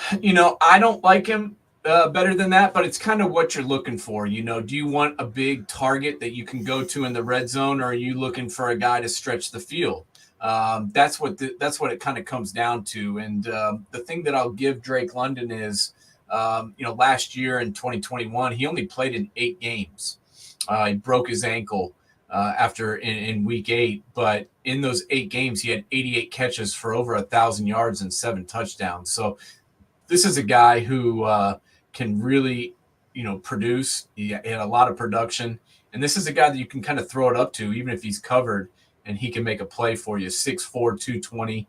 [SPEAKER 2] I don't like him better than that, but it's kind of what you're looking for. Do you want a big target that you can go to in the red zone, or are you looking for a guy to stretch the field? That's what it kind of comes down to. And the thing that I'll give Drake London is, last year in 2021, he only played in 8 games. He broke his ankle after in week 8, but in those 8 games, he had 88 catches for over 1,000 yards and 7 touchdowns. So this is a guy who can really, produce. He had a lot of production, and this is a guy that you can kind of throw it up to, even if he's covered. And he can make a play for you. 6'4", 220,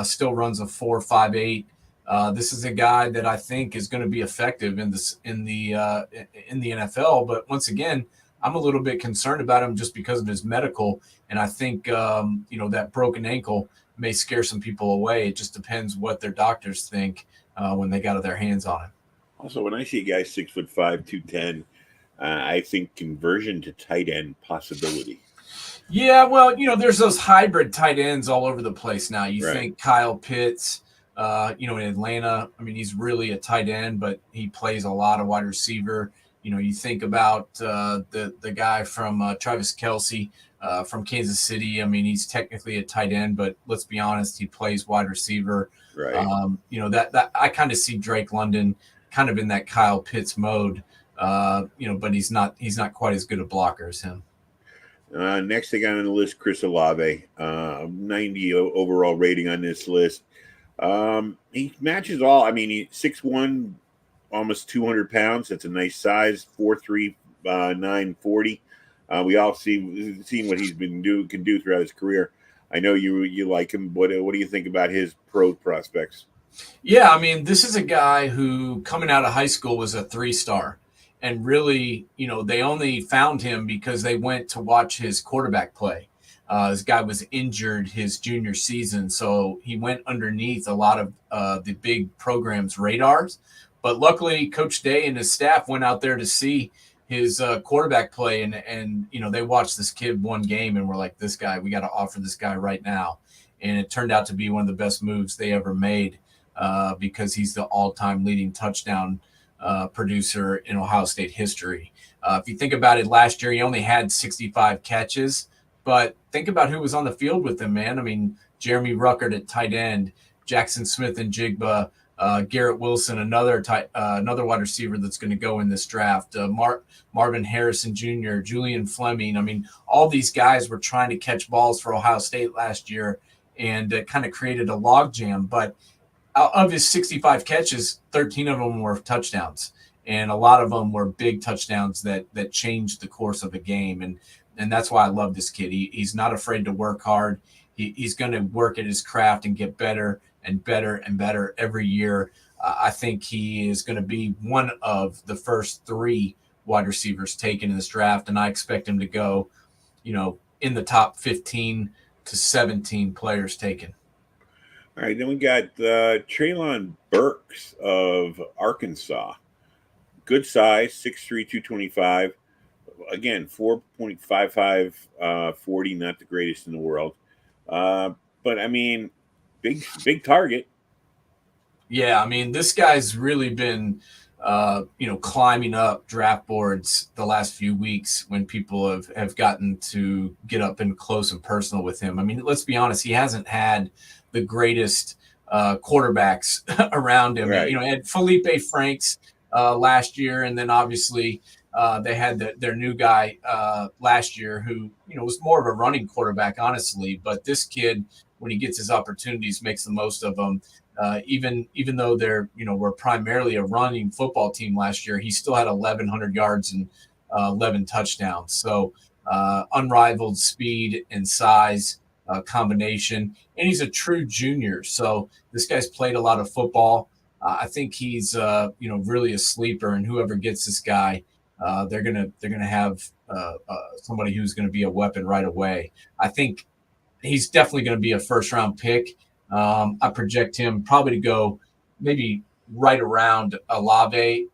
[SPEAKER 2] still runs a 4.58. This is a guy that I think is going to be effective in the NFL. But once again, I'm a little bit concerned about him just because of his medical. And I think that broken ankle may scare some people away. It just depends what their doctors think when they got their hands on him.
[SPEAKER 1] Also, when I see a guy 6'5", 210, I think conversion to tight end possibility.
[SPEAKER 2] Yeah, well, there's those hybrid tight ends all over the place now. You think Kyle Pitts, in Atlanta. He's really a tight end, but he plays a lot of wide receiver. You think about the guy from Travis Kelce from Kansas City. He's technically a tight end, but let's be honest, he plays wide receiver.
[SPEAKER 1] Right.
[SPEAKER 2] That I kind of see Drake London kind of in that Kyle Pitts mode. But he's not quite as good a blocker as him.
[SPEAKER 1] Next thing on the list, Chris Olave, 90 overall rating on this list. He matches all. He's 6'1", almost 200 pounds. That's a nice size. 4'3", 940. We all seen what he's can do throughout his career. I know you like him. What do you think about his pro prospects?
[SPEAKER 2] Yeah, this is a guy who coming out of high school was a 3-star. and really, they only found him because they went to watch his quarterback play. This guy was injured his junior season, so he went underneath a lot of the big programs' radars. But luckily, Coach Day and his staff went out there to see his quarterback play, and they watched this kid one game and were like, "This guy, we got to offer this guy right now." And it turned out to be one of the best moves they ever made because he's the all-time leading touchdown producer in Ohio State history. If you think about it, last year he only had 65 catches, but think about who was on the field with him, man. I mean, Jeremy Ruckert at tight end, Jackson Smith and Jigba, Garrett Wilson, another wide receiver that's going to go in this draft, Marvin Harrison Jr., Julian Fleming. I mean, all these guys were trying to catch balls for Ohio State last year, and it kind of created a logjam. But of his 65 catches, 13 of them were touchdowns, and a lot of them were big touchdowns that changed the course of a game. And that's why I love this kid. He's not afraid to work hard. He's going to work at his craft and get better and better and better every year. I think he is going to be one of the first 3 wide receivers taken in this draft, and I expect him to go, in the top 15 to 17 players taken.
[SPEAKER 1] All right, then we got Treylon Burks of Arkansas. Good size, 6'3", 225. Again, 4.55 40, not the greatest in the world. But, I mean, big target.
[SPEAKER 2] Yeah, I mean, this guy's really been, climbing up draft boards the last few weeks when people have gotten to get up and close and personal with him. I mean, let's be honest, he hasn't had the greatest quarterbacks around him.
[SPEAKER 1] Right.
[SPEAKER 2] He had Felipe Franks last year, and then obviously they had their new guy last year who, was more of a running quarterback, honestly. But this kid, when he gets his opportunities, makes the most of them. Even though they're, were primarily a running football team last year, he still had 1,100 yards and 11 touchdowns. So unrivaled speed and size combination. And he's a true junior. So this guy's played a lot of football. I think he's, really a sleeper, and whoever gets this guy, they're gonna have somebody who's going to be a weapon right away. I think he's definitely going to be a first-round pick. I project him probably to go maybe right around Olave.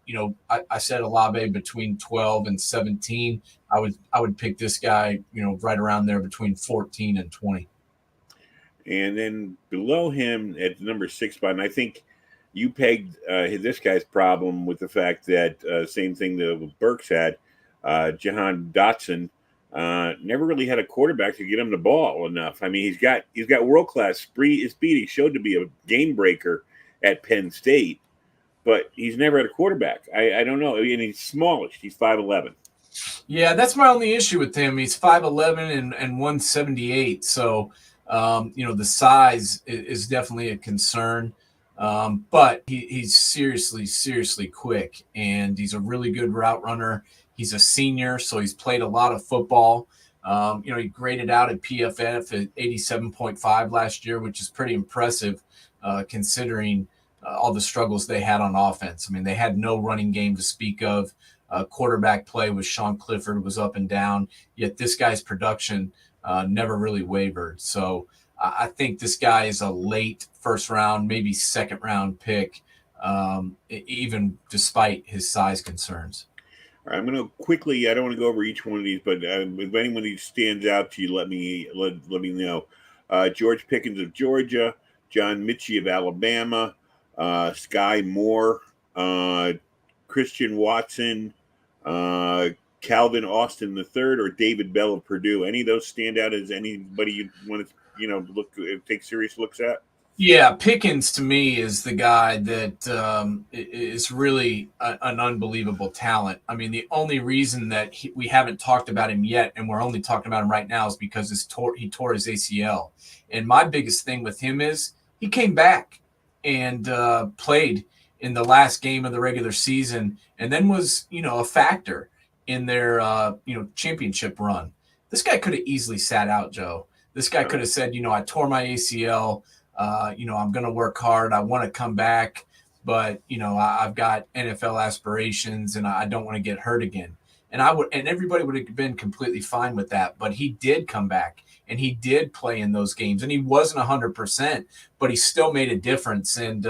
[SPEAKER 2] I said Olave between 12 and 17. I would pick this guy, right around there between 14 and 20.
[SPEAKER 1] And then below him at the number 6 spot, and I think you pegged this guy's problem with the fact that same thing that Burks had, Jahan Dotson. Never really had a quarterback to get him the ball enough. I mean, he's got world class speed. He showed to be a game breaker at Penn State, but he's never had a quarterback. I don't know. And he's smallish. He's 5'11".
[SPEAKER 2] Yeah, that's my only issue with him. He's 5'11" and 178. So, the size is definitely a concern. But he's seriously quick, and he's a really good route runner. He's a senior, so he's played a lot of football. He graded out at PFF at 87.5 last year, which is pretty impressive considering all the struggles they had on offense. I mean, they had no running game to speak of. Quarterback play with Sean Clifford was up and down, yet this guy's production never really wavered. So I think this guy is a late first round, maybe second round pick, even despite his size concerns.
[SPEAKER 1] All right, I'm going to quickly. I don't want to go over each one of these, but if anyone who stands out to you, let me know. George Pickens of Georgia, John Mitchie of Alabama, Sky Moore, Christian Watson, Calvin Austin III, or David Bell of Purdue. Any of those stand out as anybody you want to take serious looks at?
[SPEAKER 2] Yeah, Pickens to me is the guy that is really an unbelievable talent. I mean, the only reason that we haven't talked about him yet, and we're only talking about him right now, is because he tore his ACL. And my biggest thing with him is he came back and played in the last game of the regular season, and then was a factor in their championship run. This guy could have easily sat out, Joe. This guy could have said, I tore my ACL. I'm going to work hard. I want to come back. but I've got NFL aspirations and I don't want to get hurt again. And everybody would have been completely fine with that. But he did come back and he did play in those games, and he wasn't 100%, but he still made a difference. And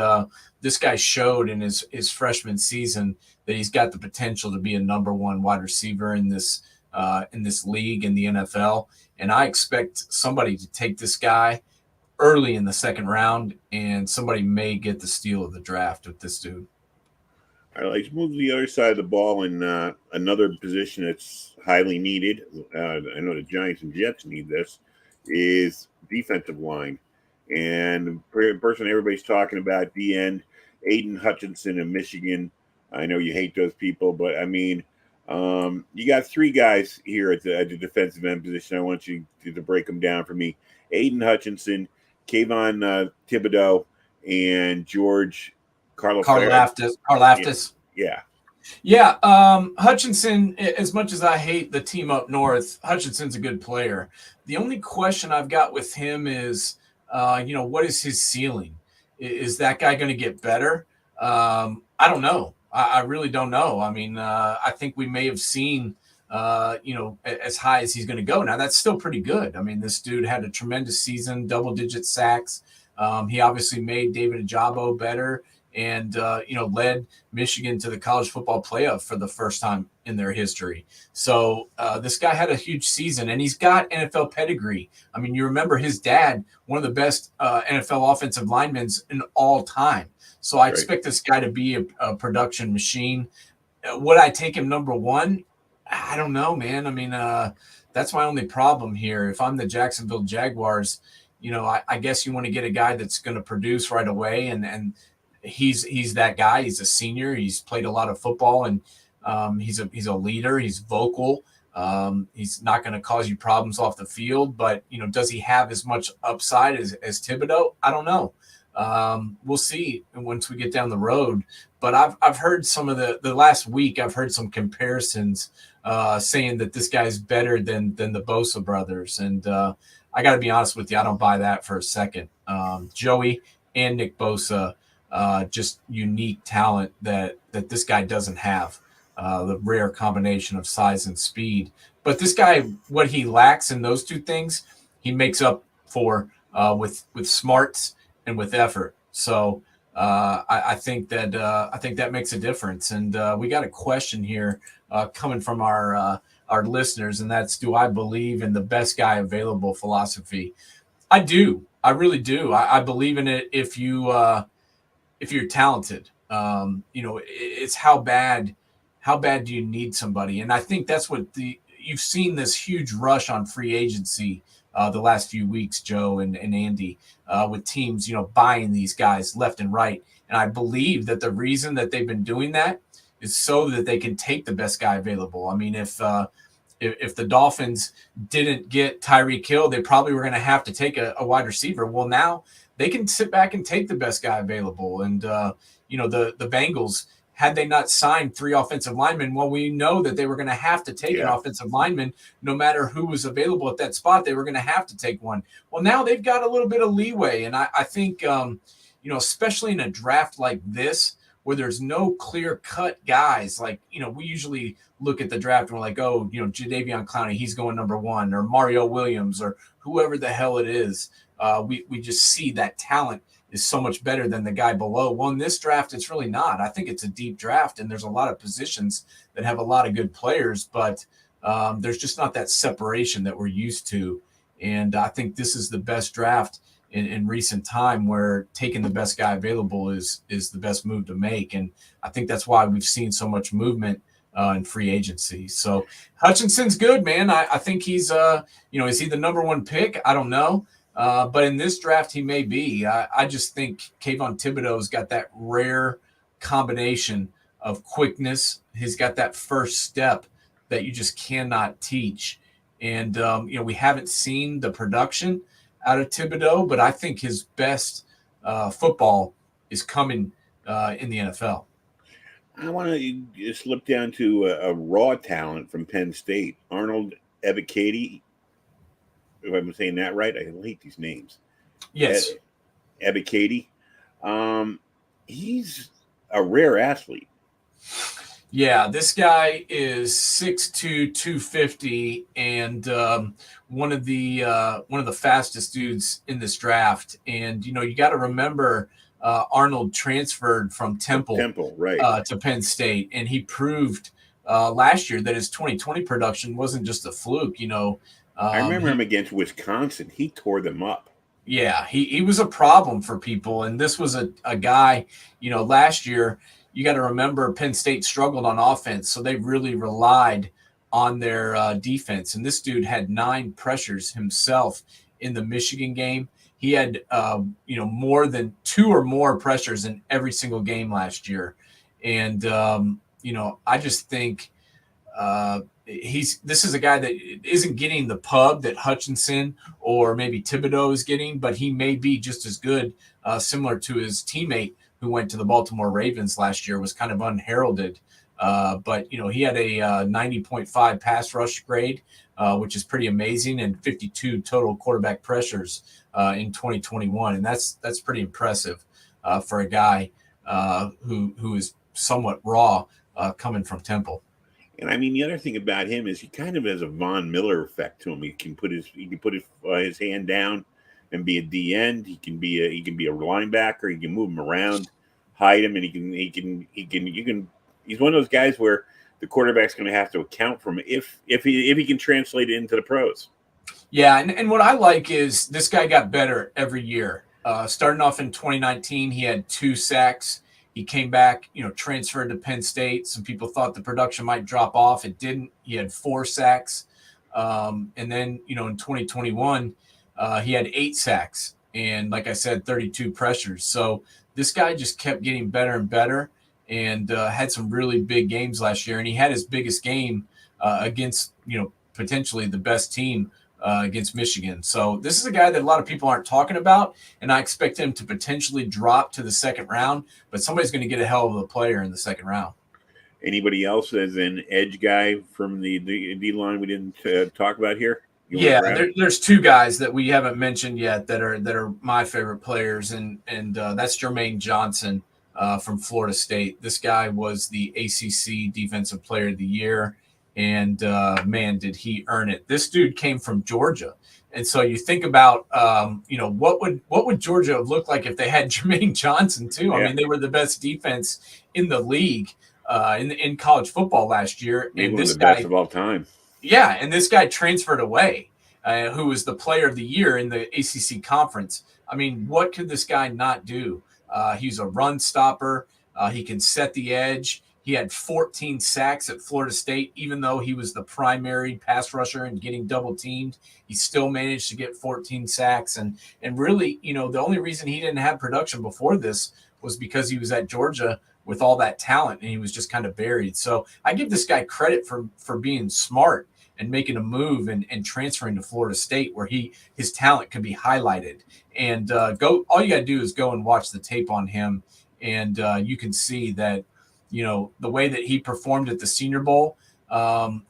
[SPEAKER 2] this guy showed in his freshman season that he's got the potential to be a number one wide receiver in this league in the NFL. And I expect somebody to take this guy early in the second round, and somebody may get the steal of the draft with this dude.
[SPEAKER 1] All right, let's move to the other side of the ball in another position that's highly needed. I know the Giants and Jets need this, is defensive line. And the person everybody's talking about, the end, Aiden Hutchinson in Michigan. I know you hate those people, but I mean, you got three guys here at the defensive end position. I want you to break them down for me. Aiden Hutchinson, Kayvon Thibodeau, and George
[SPEAKER 2] Karlaftis.
[SPEAKER 1] Yeah.
[SPEAKER 2] Yeah. Hutchinson, as much as I hate the team up north, Hutchinson's a good player. The only question I've got with him is, what is his ceiling? Is that guy going to get better? I don't know. I really don't know. I mean, I think we may have seen, as high as he's going to go. Now, that's still pretty good. I mean, this dude had a tremendous season, double-digit sacks. He obviously made David Ajabo better and, led Michigan to the college football playoff for the first time in their history. So this guy had a huge season, and he's got NFL pedigree. I mean, you remember his dad, one of the best NFL offensive linemen in all time. So I expect this guy to be a production machine. Would I take him number one? I don't know, man. I mean, that's my only problem here. If I'm the Jacksonville Jaguars, I guess you want to get a guy that's going to produce right away, and he's that guy. He's a senior. He's played a lot of football, and he's a leader. He's vocal. He's not going to cause you problems off the field, but does he have as much upside as Thibodeau? I don't know. We'll see once we get down the road. But I've heard some of the last week. I've heard some comparisons saying that this guy's better than the Bosa brothers, and I got to be honest with you, I don't buy that for a second. Joey and Nick Bosa, just unique talent that this guy doesn't have. The rare combination of size and speed. But this guy, what he lacks in those two things, he makes up for with smarts and with effort. So I think that makes a difference. And we got a question here coming from our listeners, and that's, do I believe in the best guy available philosophy? I do. I really do. I believe in it if you're talented. It's how bad do you need somebody? And I think that's what you've seen this huge rush on free agency the last few weeks, Joe and Andy, with teams, buying these guys left and right. And I believe that the reason that they've been doing that is so that they can take the best guy available. I mean, if the Dolphins didn't get Tyreek Hill, they probably were going to have to take a wide receiver. Well, now they can sit back and take the best guy available. And, the Bengals, had they not signed 3 offensive linemen, well, we know that they were going to have to take an offensive lineman no matter who was available at that spot. They were going to have to take one. Well, now they've got a little bit of leeway. And I think, especially in a draft like this, where there's no clear-cut guys, like, we usually look at the draft and we're like, oh, Jadeveon Clowney, he's going number 1, or Mario Williams, or whoever the hell it is. We just see that talent is so much better than the guy below. Well, in this draft, it's really not. I think it's a deep draft, and there's a lot of positions that have a lot of good players, but there's just not that separation that we're used to. And I think this is the best draft in recent time, where taking the best guy available is the best move to make. And I think that's why we've seen so much movement in free agency. So Hutchinson's good, man. I think he's, is he the number 1 pick? I don't know. But in this draft, he may be. I just think Kayvon Thibodeau's got that rare combination of quickness. He's got that first step that you just cannot teach. And, we haven't seen the production out of Thibodeau, but I think his best football is coming in the NFL.
[SPEAKER 1] I want to slip down to a raw talent from Penn State, Arnold Ebiketie. If I'm saying that right, I hate these names.
[SPEAKER 2] Yes.
[SPEAKER 1] Ebiketie. He's a rare athlete.
[SPEAKER 2] Yeah, this guy is 6'2", 250, and one of the fastest dudes in this draft. And you got to remember, Arnold transferred from Temple
[SPEAKER 1] Temple, right?
[SPEAKER 2] To Penn State, and he proved last year that his 2020 production wasn't just a fluke.
[SPEAKER 1] I remember him
[SPEAKER 2] He
[SPEAKER 1] against Wisconsin. He tore them up.
[SPEAKER 2] Yeah, he was a problem for people. And this was a guy, last year, you got to remember Penn State struggled on offense. So they really relied on their defense. And this dude had 9 pressures himself in the Michigan game. He had, more than 2 or more pressures in every single game last year. And, I just think this is a guy that isn't getting the pub that Hutchinson or maybe Thibodeau is getting, but he may be just as good, similar to his teammate who went to the Baltimore Ravens last year, was kind of unheralded. But he had a 90.5 pass rush grade, which is pretty amazing, and 52 total quarterback pressures in 2021, and that's pretty impressive for a guy who is somewhat raw coming from Temple.
[SPEAKER 1] And I mean, the other thing about him is he kind of has a Von Miller effect to him. He can put his hand down and be a D end. He can be a linebacker. He can move him around, hide him, and you can. He's one of those guys where the quarterback's going to have to account for him if he can translate it into the pros.
[SPEAKER 2] Yeah, and what I like is this guy got better every year. Starting off in 2019, he had 2 sacks. He came back, transferred to Penn State. Some people thought the production might drop off. It didn't. He had 4 sacks. And then, in 2021, he had 8 sacks. And like I said, 32 pressures. So this guy just kept getting better and better, and had some really big games last year. And he had his biggest game against, potentially the best team against Michigan. So this is a guy that a lot of people aren't talking about, and I expect him to potentially drop to the second round, but somebody's going to get a hell of a player in the second round.
[SPEAKER 1] Anybody else as an edge guy from the D line we didn't talk about here?
[SPEAKER 2] There's 2 guys that we haven't mentioned yet that are my favorite players, and that's Jermaine Johnson from Florida State. This guy was the ACC Defensive Player of the Year. And man, did he earn it. This dude came from Georgia. And so you think about, what would Georgia have looked like if they had Jermaine Johnson too? Yeah. I mean, they were the best defense in the league in college football last year.
[SPEAKER 1] Maybe one of the best of all time.
[SPEAKER 2] Yeah, and this guy transferred away, who was the player of the year in the ACC conference. I mean, what could this guy not do? He's a run stopper. He can set the edge. He had 14 sacks at Florida State, even though he was the primary pass rusher and getting double teamed. He still managed to get 14 sacks. And really, the only reason he didn't have production before this was because he was at Georgia with all that talent, and he was just kind of buried. So I give this guy credit for being smart and making a move and transferring to Florida State, where his talent could be highlighted. And all you got to do is go and watch the tape on him, and you can see that, the way that he performed at the Senior Bowl,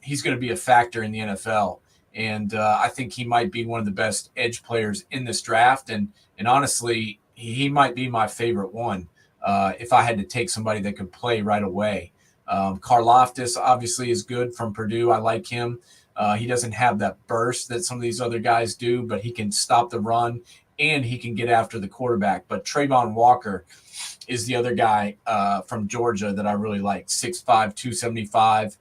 [SPEAKER 2] he's going to be a factor in the NFL. And I think he might be one of the best edge players in this draft. And honestly, he might be my favorite one if I had to take somebody that could play right away. Karlaftis obviously is good from Purdue. I like him. He doesn't have that burst that some of these other guys do, but he can stop the run and he can get after the quarterback. But Trayvon Walker is the other guy from Georgia that I really like. 6'5", 275,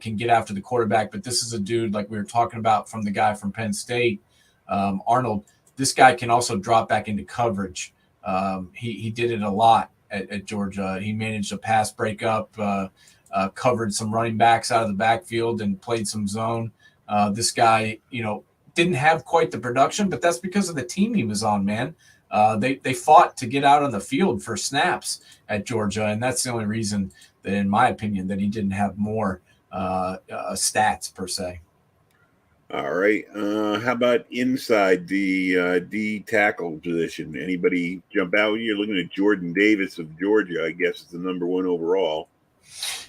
[SPEAKER 2] can get after the quarterback. But this is a dude, like we were talking about from the guy from Penn State, Arnold. This guy can also drop back into coverage. He did it a lot at Georgia. He managed a pass breakup, covered some running backs out of the backfield and played some zone. This guy, didn't have quite the production, but that's because of the team he was on, man. They fought to get out on the field for snaps at Georgia, and that's the only reason that, in my opinion, that he didn't have more stats per se.
[SPEAKER 1] All right. How about inside the D tackle position? Anybody jump out? You're looking at Jordan Davis of Georgia, I guess, is the number 1 overall.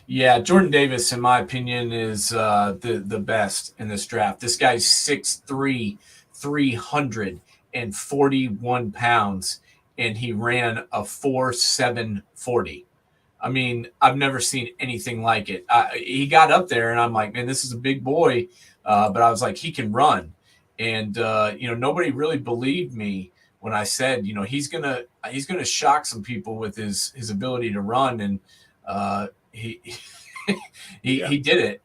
[SPEAKER 2] Yeah, Jordan Davis, in my opinion, is the best in this draft. This guy's 6'3", 341 pounds, and he ran a 4.7 40. I mean, I've never seen anything like it. He got up there, and I'm like, man, this is a big boy. But I was like, he can run, and nobody really believed me when I said, he's gonna shock some people with his ability to run, and he he did it.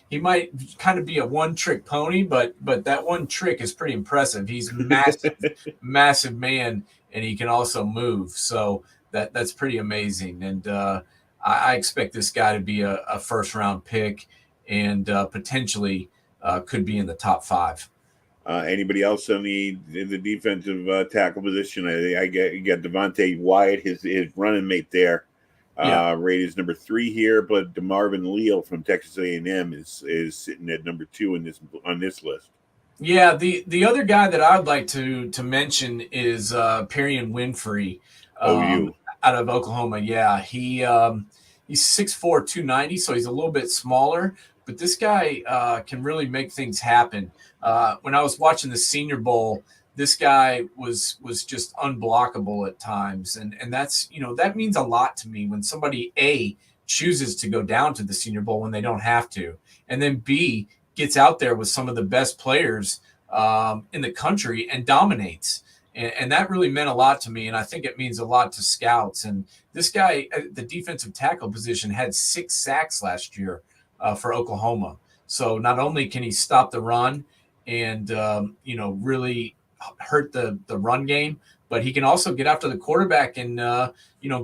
[SPEAKER 2] He might kind of be a one-trick pony, but that one trick is pretty impressive. He's massive, massive man, and he can also move. So that's pretty amazing. And I expect this guy to be a first-round pick, and potentially could be in the top 5.
[SPEAKER 1] Anybody else on the defensive tackle position? I get you got Devontae Wyatt, his running mate there. Rated as number 3 here, but DeMarvin Leal from Texas A&M is sitting at number 2 on this list.
[SPEAKER 2] Yeah, the other guy that I'd like to mention is Perion Winfrey, out of Oklahoma. Yeah, he's 6'4", 290, so he's a little bit smaller, but this guy can really make things happen. When I was watching the Senior Bowl, this guy was just unblockable at times, and that's that means a lot to me when somebody A, chooses to go down to the Senior Bowl when they don't have to, and then B, gets out there with some of the best players in the country and dominates. And that really meant a lot to me, and I think it means a lot to scouts. And this guy at the defensive tackle position had 6 sacks last year for Oklahoma. So not only can he stop the run and really hurt the run game, but he can also get after the quarterback and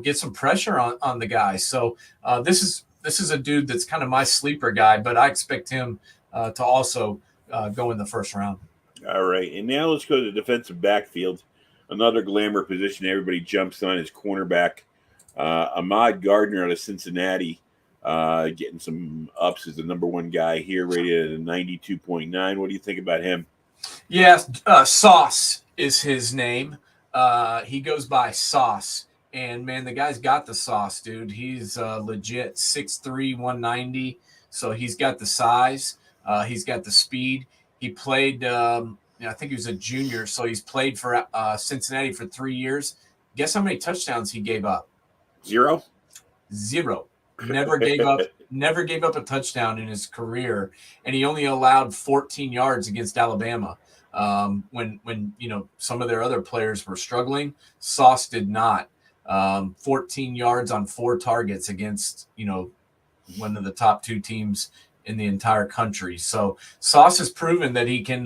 [SPEAKER 2] get some pressure on the guy. So this is a dude that's kind of my sleeper guy, but I expect him to also go in the first round.
[SPEAKER 1] All right, and now let's go to the defensive backfield. Another glamour position everybody jumps on is cornerback. Ahmad Gardner out of Cincinnati, getting some ups as the number 1 guy here, rated at a 92.9. What do you think about him?
[SPEAKER 2] Yeah, Sauce is his name. He goes by Sauce. And, man, the guy's got the sauce, dude. He's legit 6'3", 190. So he's got the size. He's got the speed. He played, I think he was a junior, so he's played for Cincinnati for 3 years. Guess how many touchdowns he gave up?
[SPEAKER 1] 0.
[SPEAKER 2] Never gave up a touchdown in his career, and he only allowed 14 yards against Alabama. When some of their other players were struggling, Sauce did not. 14 yards on 4 targets against one of the top 2 teams in the entire country. So Sauce has proven that he can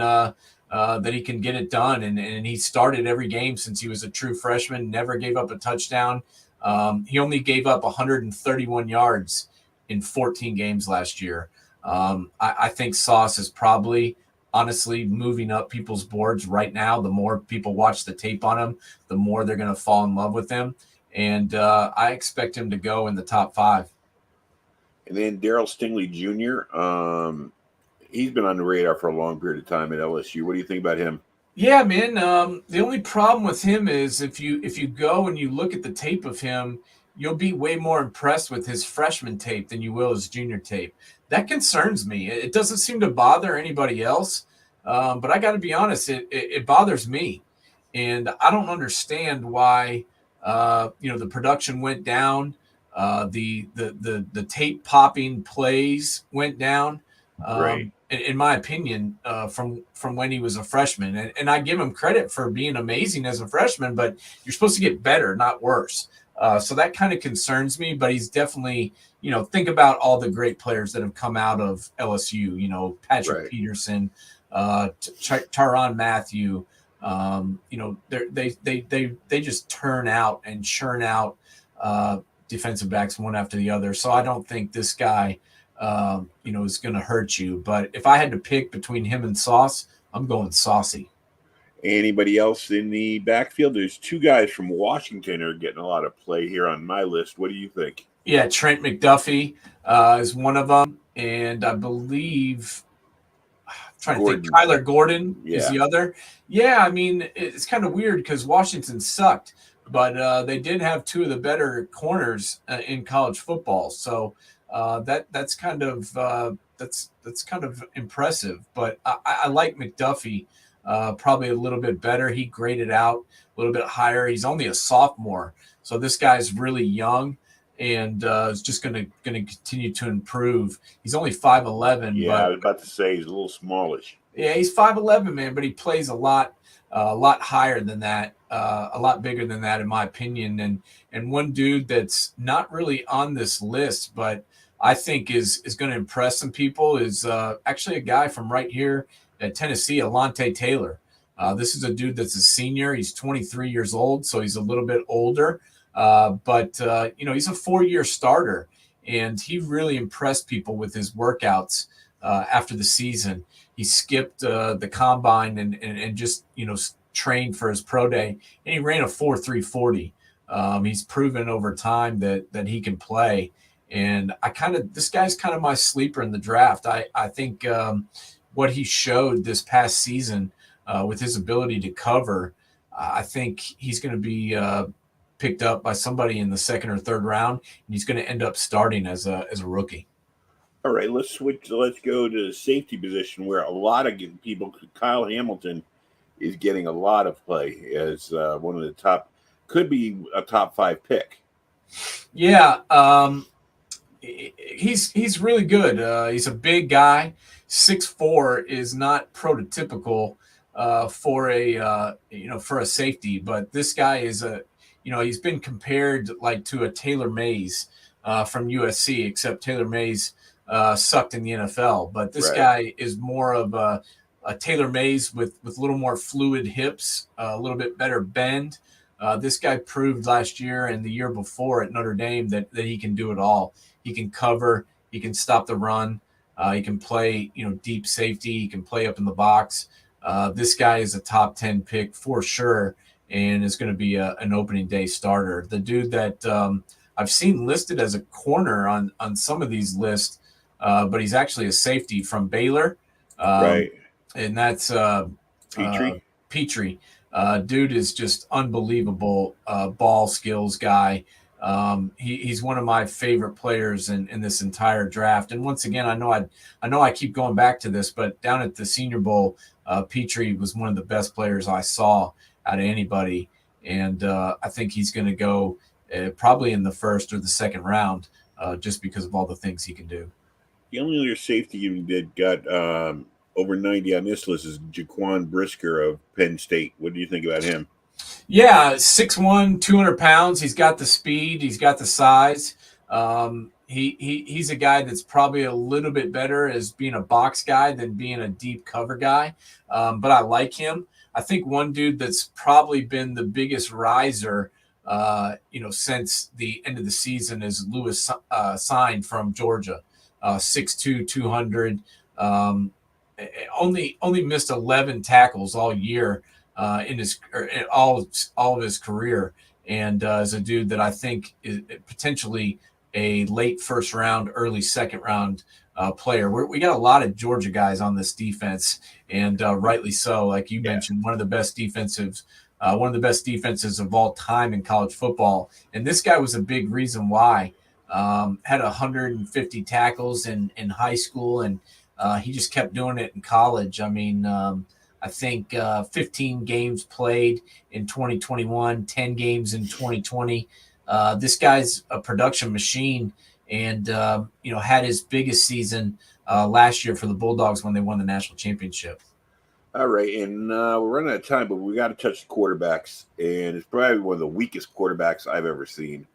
[SPEAKER 2] get it done, and he started every game since he was a true freshman. Never gave up a touchdown. He only gave up 131 yards in 14 games last year. I think Sauce is probably honestly moving up people's boards right now. The more people watch the tape on him, the more they're going to fall in love with him. And I expect him to go in the top 5.
[SPEAKER 1] And then Darryl Stingley Jr., he's been on the radar for a long period of time at LSU. What do you think about him?
[SPEAKER 2] Yeah, man. The only problem with him is if you go and you look at the tape of him, you'll be way more impressed with his freshman tape than you will his junior tape. That concerns me. It doesn't seem to bother anybody else, but I got to be honest, it bothers me, and I don't understand why. The production went down. The tape popping plays went down.
[SPEAKER 1] Right.
[SPEAKER 2] In my opinion, from when he was a freshman, and I give him credit for being amazing as a freshman, but you're supposed to get better, not worse. So that kind of concerns me, but he's definitely, think about all the great players that have come out of LSU, Patrick Peterson, Tyrann Mathieu, they just turn out and churn out defensive backs one after the other. So I don't think this guy, is going to hurt you. But if I had to pick between him and Sauce, I'm going Saucy.
[SPEAKER 1] Anybody else in the backfield? There's 2 guys from Washington are getting a lot of play here on my list. What do you think?
[SPEAKER 2] Yeah, Trent McDuffie is one of them. And I believe, I'm trying to think, Kyler Gordon is the other. Yeah, I mean, it's kind of weird because Washington sucked, but they did have 2 of the better corners in college football. So that's kind of impressive. But I like McDuffie probably a little bit better. He graded out little bit higher. He's only a sophomore, so this guy's really young and is just going to continue to improve. He's only 5'11",
[SPEAKER 1] Yeah, I
[SPEAKER 2] but
[SPEAKER 1] was about to say he's a little smallish.
[SPEAKER 2] yeah, he's 5'11", man, but he plays a lot higher than that, a lot bigger than that, in my opinion. And one dude that's not really on this list, but I think is going to impress some people is actually a guy from right here at Tennessee, Alontae Taylor. This is a dude that's a senior. He's 23 years old, so he's a little bit older. But he's a 4-year starter, and he really impressed people with his workouts after the season. He skipped the combine and just trained for his pro day, and he ran a 4.340. He's proven over time that he can play, and this guy's kind of my sleeper in the draft. I think what he showed this past season with his ability to cover, I think he's going to be picked up by somebody in the second or third round, and he's going to end up starting as a rookie.
[SPEAKER 1] All right, let's switch. Let's go to the safety position where a lot of people. Kyle Hamilton is getting a lot of play as one of the top, could be a top 5 pick.
[SPEAKER 2] Yeah, he's really good. He's a big guy. 6'4" is not prototypical for a safety, but this guy is he's been compared like to a Taylor Mays from USC, except Taylor Mays sucked in the NFL. But this guy is more of a Taylor Mays with a little more fluid hips, a little bit better bend. This guy proved last year and the year before at Notre Dame that he can do it all. He can cover, he can stop the run, he can play deep safety, he can play up in the box. This guy is a top 10 pick for sure, and is going to be an opening day starter. The dude that I've seen listed as a corner on some of these lists, but he's actually a safety from Baylor.
[SPEAKER 1] Right.
[SPEAKER 2] And that's
[SPEAKER 1] Petrie.
[SPEAKER 2] Petrie. Dude is just unbelievable ball skills guy. He's one of my favorite players in this entire draft. And once again, I know I keep going back to this, but down at the Senior Bowl, Petrie was one of the best players I saw out of anybody. And I think he's going to go probably in the first or the second round just because of all the things he can do.
[SPEAKER 1] The only other safety that got over 90 on this list is Jaquan Brisker of Penn State. What do you think about him?
[SPEAKER 2] Yeah, 6'1", 200 pounds. He's got the speed. He's got the size. He's a guy that's probably a little bit better as being a box guy than being a deep cover guy. But I like him. I think one dude that's probably been the biggest riser, since the end of the season is Lewis Sign from Georgia, 6'2", 200. Only missed 11 tackles all year in all of his career, and is a dude that I think is potentially a late first round, early second round player. We got a lot of Georgia guys on this defense, and rightly so. Like you mentioned, one of the best defenses of all time in college football. And this guy was a big reason why. Had 150 tackles in high school, and he just kept doing it in college. I mean, I think 15 games played in 2021, 10 games in 2020. This guy's a production machine, and had his biggest season last year for the Bulldogs when they won the national championship.
[SPEAKER 1] All right, and we're running out of time, but we got to touch the quarterbacks, and it's probably one of the weakest quarterbacks I've ever seen.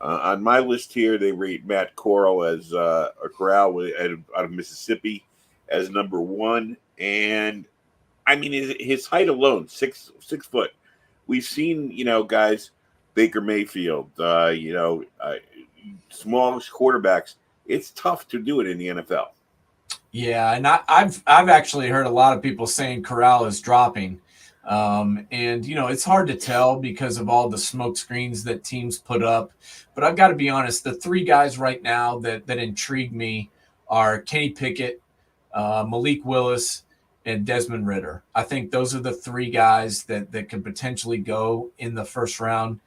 [SPEAKER 1] On my list here, they rate Matt Corral as Corral out of Mississippi as number 1, and I mean his height alone, 6 foot. We've seen guys, Baker Mayfield, smallish quarterbacks. It's tough to do it in the NFL.
[SPEAKER 2] Yeah, and I've actually heard a lot of people saying Corral is dropping. And it's hard to tell because of all the smoke screens that teams put up. But I've got to be honest, the 3 guys right now that intrigue me are Kenny Pickett, Malik Willis, and Desmond Ridder. I think those are the 3 guys that could potentially go in the first round.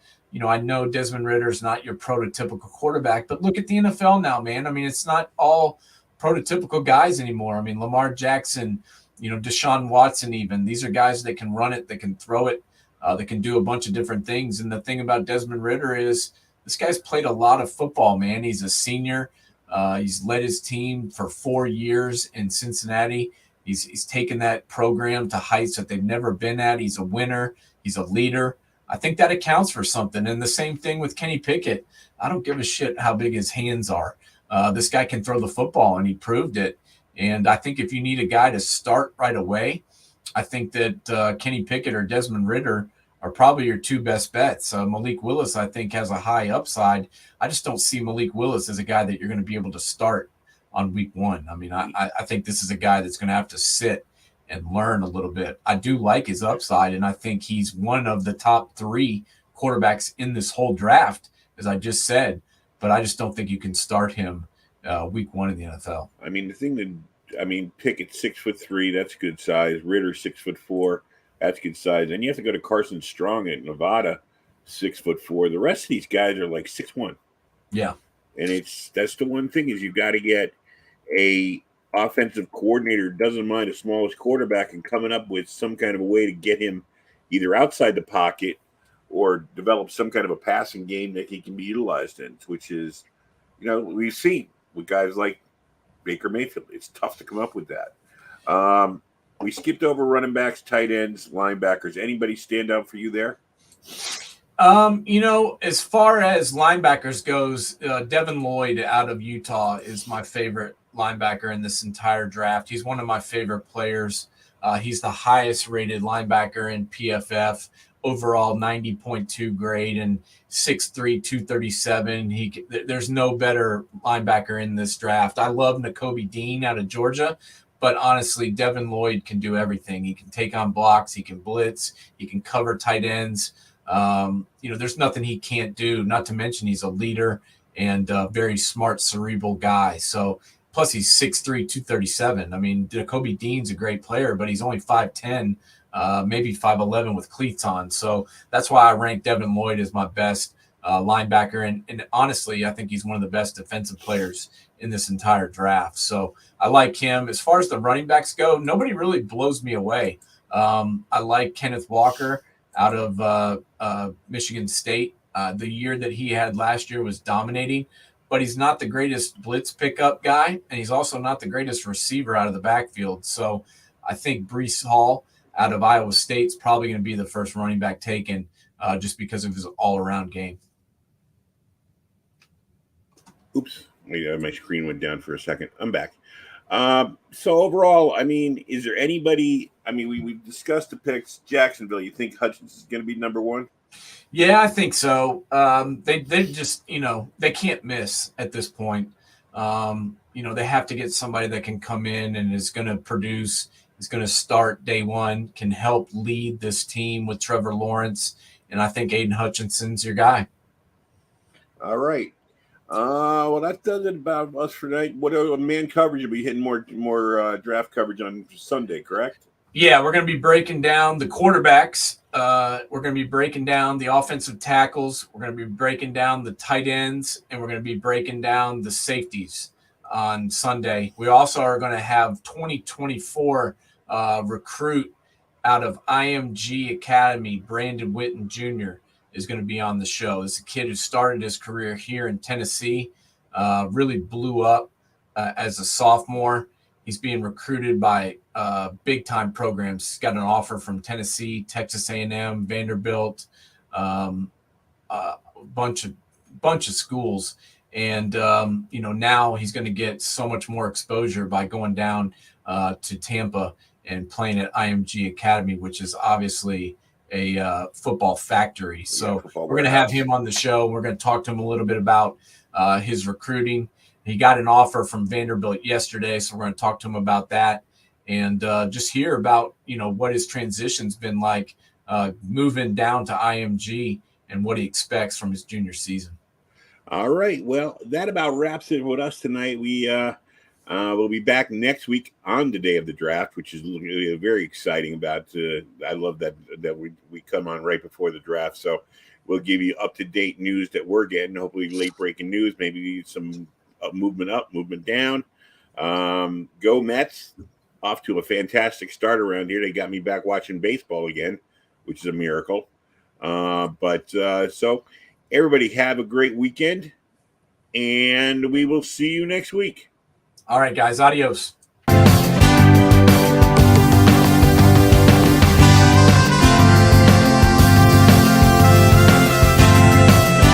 [SPEAKER 2] I know Desmond Ridder is not your prototypical quarterback, but look at the NFL now, man. I mean, it's not all prototypical guys anymore. I mean, Lamar Jackson, Deshaun Watson even. These are guys that can run it, that can throw it. that can do a bunch of different things. And the thing about Desmond Ridder is this guy's played a lot of football, man. He's a senior. He's led his team for 4 years in Cincinnati. He's taken that program to heights that they've never been at. He's a winner. He's a leader. I think that accounts for something. And the same thing with Kenny Pickett. I don't give a shit how big his hands are. This guy can throw the football, and he proved it. And I think if you need a guy to start right away, I think that Kenny Pickett or Desmond Ridder are probably your two best bets. Malik Willis, I think, has a high upside. I just don't see Malik Willis as a guy that you're going to be able to start on week 1. I mean, I think this is a guy that's going to have to sit and learn a little bit. I do like his upside, and I think he's one of the top 3 quarterbacks in this whole draft, as I just said. But I just don't think you can start him week 1 in the NFL.
[SPEAKER 1] I mean, Pickett 6'3", that's good size. Ritter 6'4", that's good size. And you have to go to Carson Strong at Nevada, 6'4". The rest of these guys are like 6'1".
[SPEAKER 2] Yeah.
[SPEAKER 1] And that's the one thing is you've got to get a offensive coordinator who doesn't mind the smallest quarterback and coming up with some kind of a way to get him either outside the pocket or develop some kind of a passing game that he can be utilized in, which is, we've seen with guys like Baker Mayfield. It's tough to come up with that. We skipped over running backs, tight ends, linebackers. Anybody stand out for you there?
[SPEAKER 2] As far as linebackers goes, Devin Lloyd out of Utah is my favorite linebacker in this entire draft. He's one of my favorite players. He's the highest rated linebacker in PFF, overall 90.2 grade and 6'3", 237. There's no better linebacker in this draft. I love Nakobe Dean out of Georgia, but honestly, Devin Lloyd can do everything. He can take on blocks, he can blitz, he can cover tight ends. There's nothing he can't do, not to mention he's a leader and a very smart, cerebral guy. So plus he's 6'3", 237. I mean, Nakobe Dean's a great player, but he's only 5'10", maybe 5'11" with cleats on. So that's why I rank Devin Lloyd as my best linebacker. And honestly, I think he's one of the best defensive players in this entire draft. So I like him. As far as the running backs go, nobody really blows me away. I like Kenneth Walker out of Michigan State. The year that he had last year was dominating, but he's not the greatest blitz pickup guy, and he's also not the greatest receiver out of the backfield. So I think Breece Hall out of Iowa State is probably going to be the first running back taken just because of his all-around game.
[SPEAKER 1] Oops. My screen went down for a second. I'm back. So overall, I mean, is there anybody? I mean, we've discussed the picks. Jacksonville, you think Hutchinson is going to be number 1?
[SPEAKER 2] Yeah, I think so. They just, they can't miss at this point. They have to get somebody that can come in and is going to produce, is going to start day 1, can help lead this team with Trevor Lawrence. And I think Aiden Hutchinson's your guy.
[SPEAKER 1] All right. Well, that does it about us for tonight. What man coverage? You'll be hitting more draft coverage on Sunday, correct?
[SPEAKER 2] Yeah, we're going to be breaking down the quarterbacks. We're going to be breaking down the offensive tackles. We're going to be breaking down the tight ends, and we're going to be breaking down the safeties on Sunday. We also are going to have 2024 recruit out of IMG Academy, Brandon Witten Jr., is going to be on the show. This is a kid who started his career here in Tennessee, really blew up as a sophomore. He's being recruited by big-time programs. He's got an offer from Tennessee, Texas A&M, Vanderbilt, a bunch of schools. And, now he's going to get so much more exposure by going down to Tampa and playing at IMG Academy, which is obviously a football factory. So we're going to have him on the show. We're going to talk to him a little bit about his recruiting. He got an offer from Vanderbilt yesterday, so we're going to talk to him about that and just hear about, what his transition's been like moving down to IMG and what he expects from his junior season.
[SPEAKER 1] All right. Well, that about wraps it with us tonight. We'll be back next week on the day of the draft, which is very exciting about. I love that we come on right before the draft. So we'll give you up-to-date news that we're getting, hopefully late-breaking news, maybe some movement up, movement down. Go Mets, off to a fantastic start around here. They got me back watching baseball again, which is a miracle. So everybody have a great weekend, and we will see you next week.
[SPEAKER 2] All right, guys. Adios.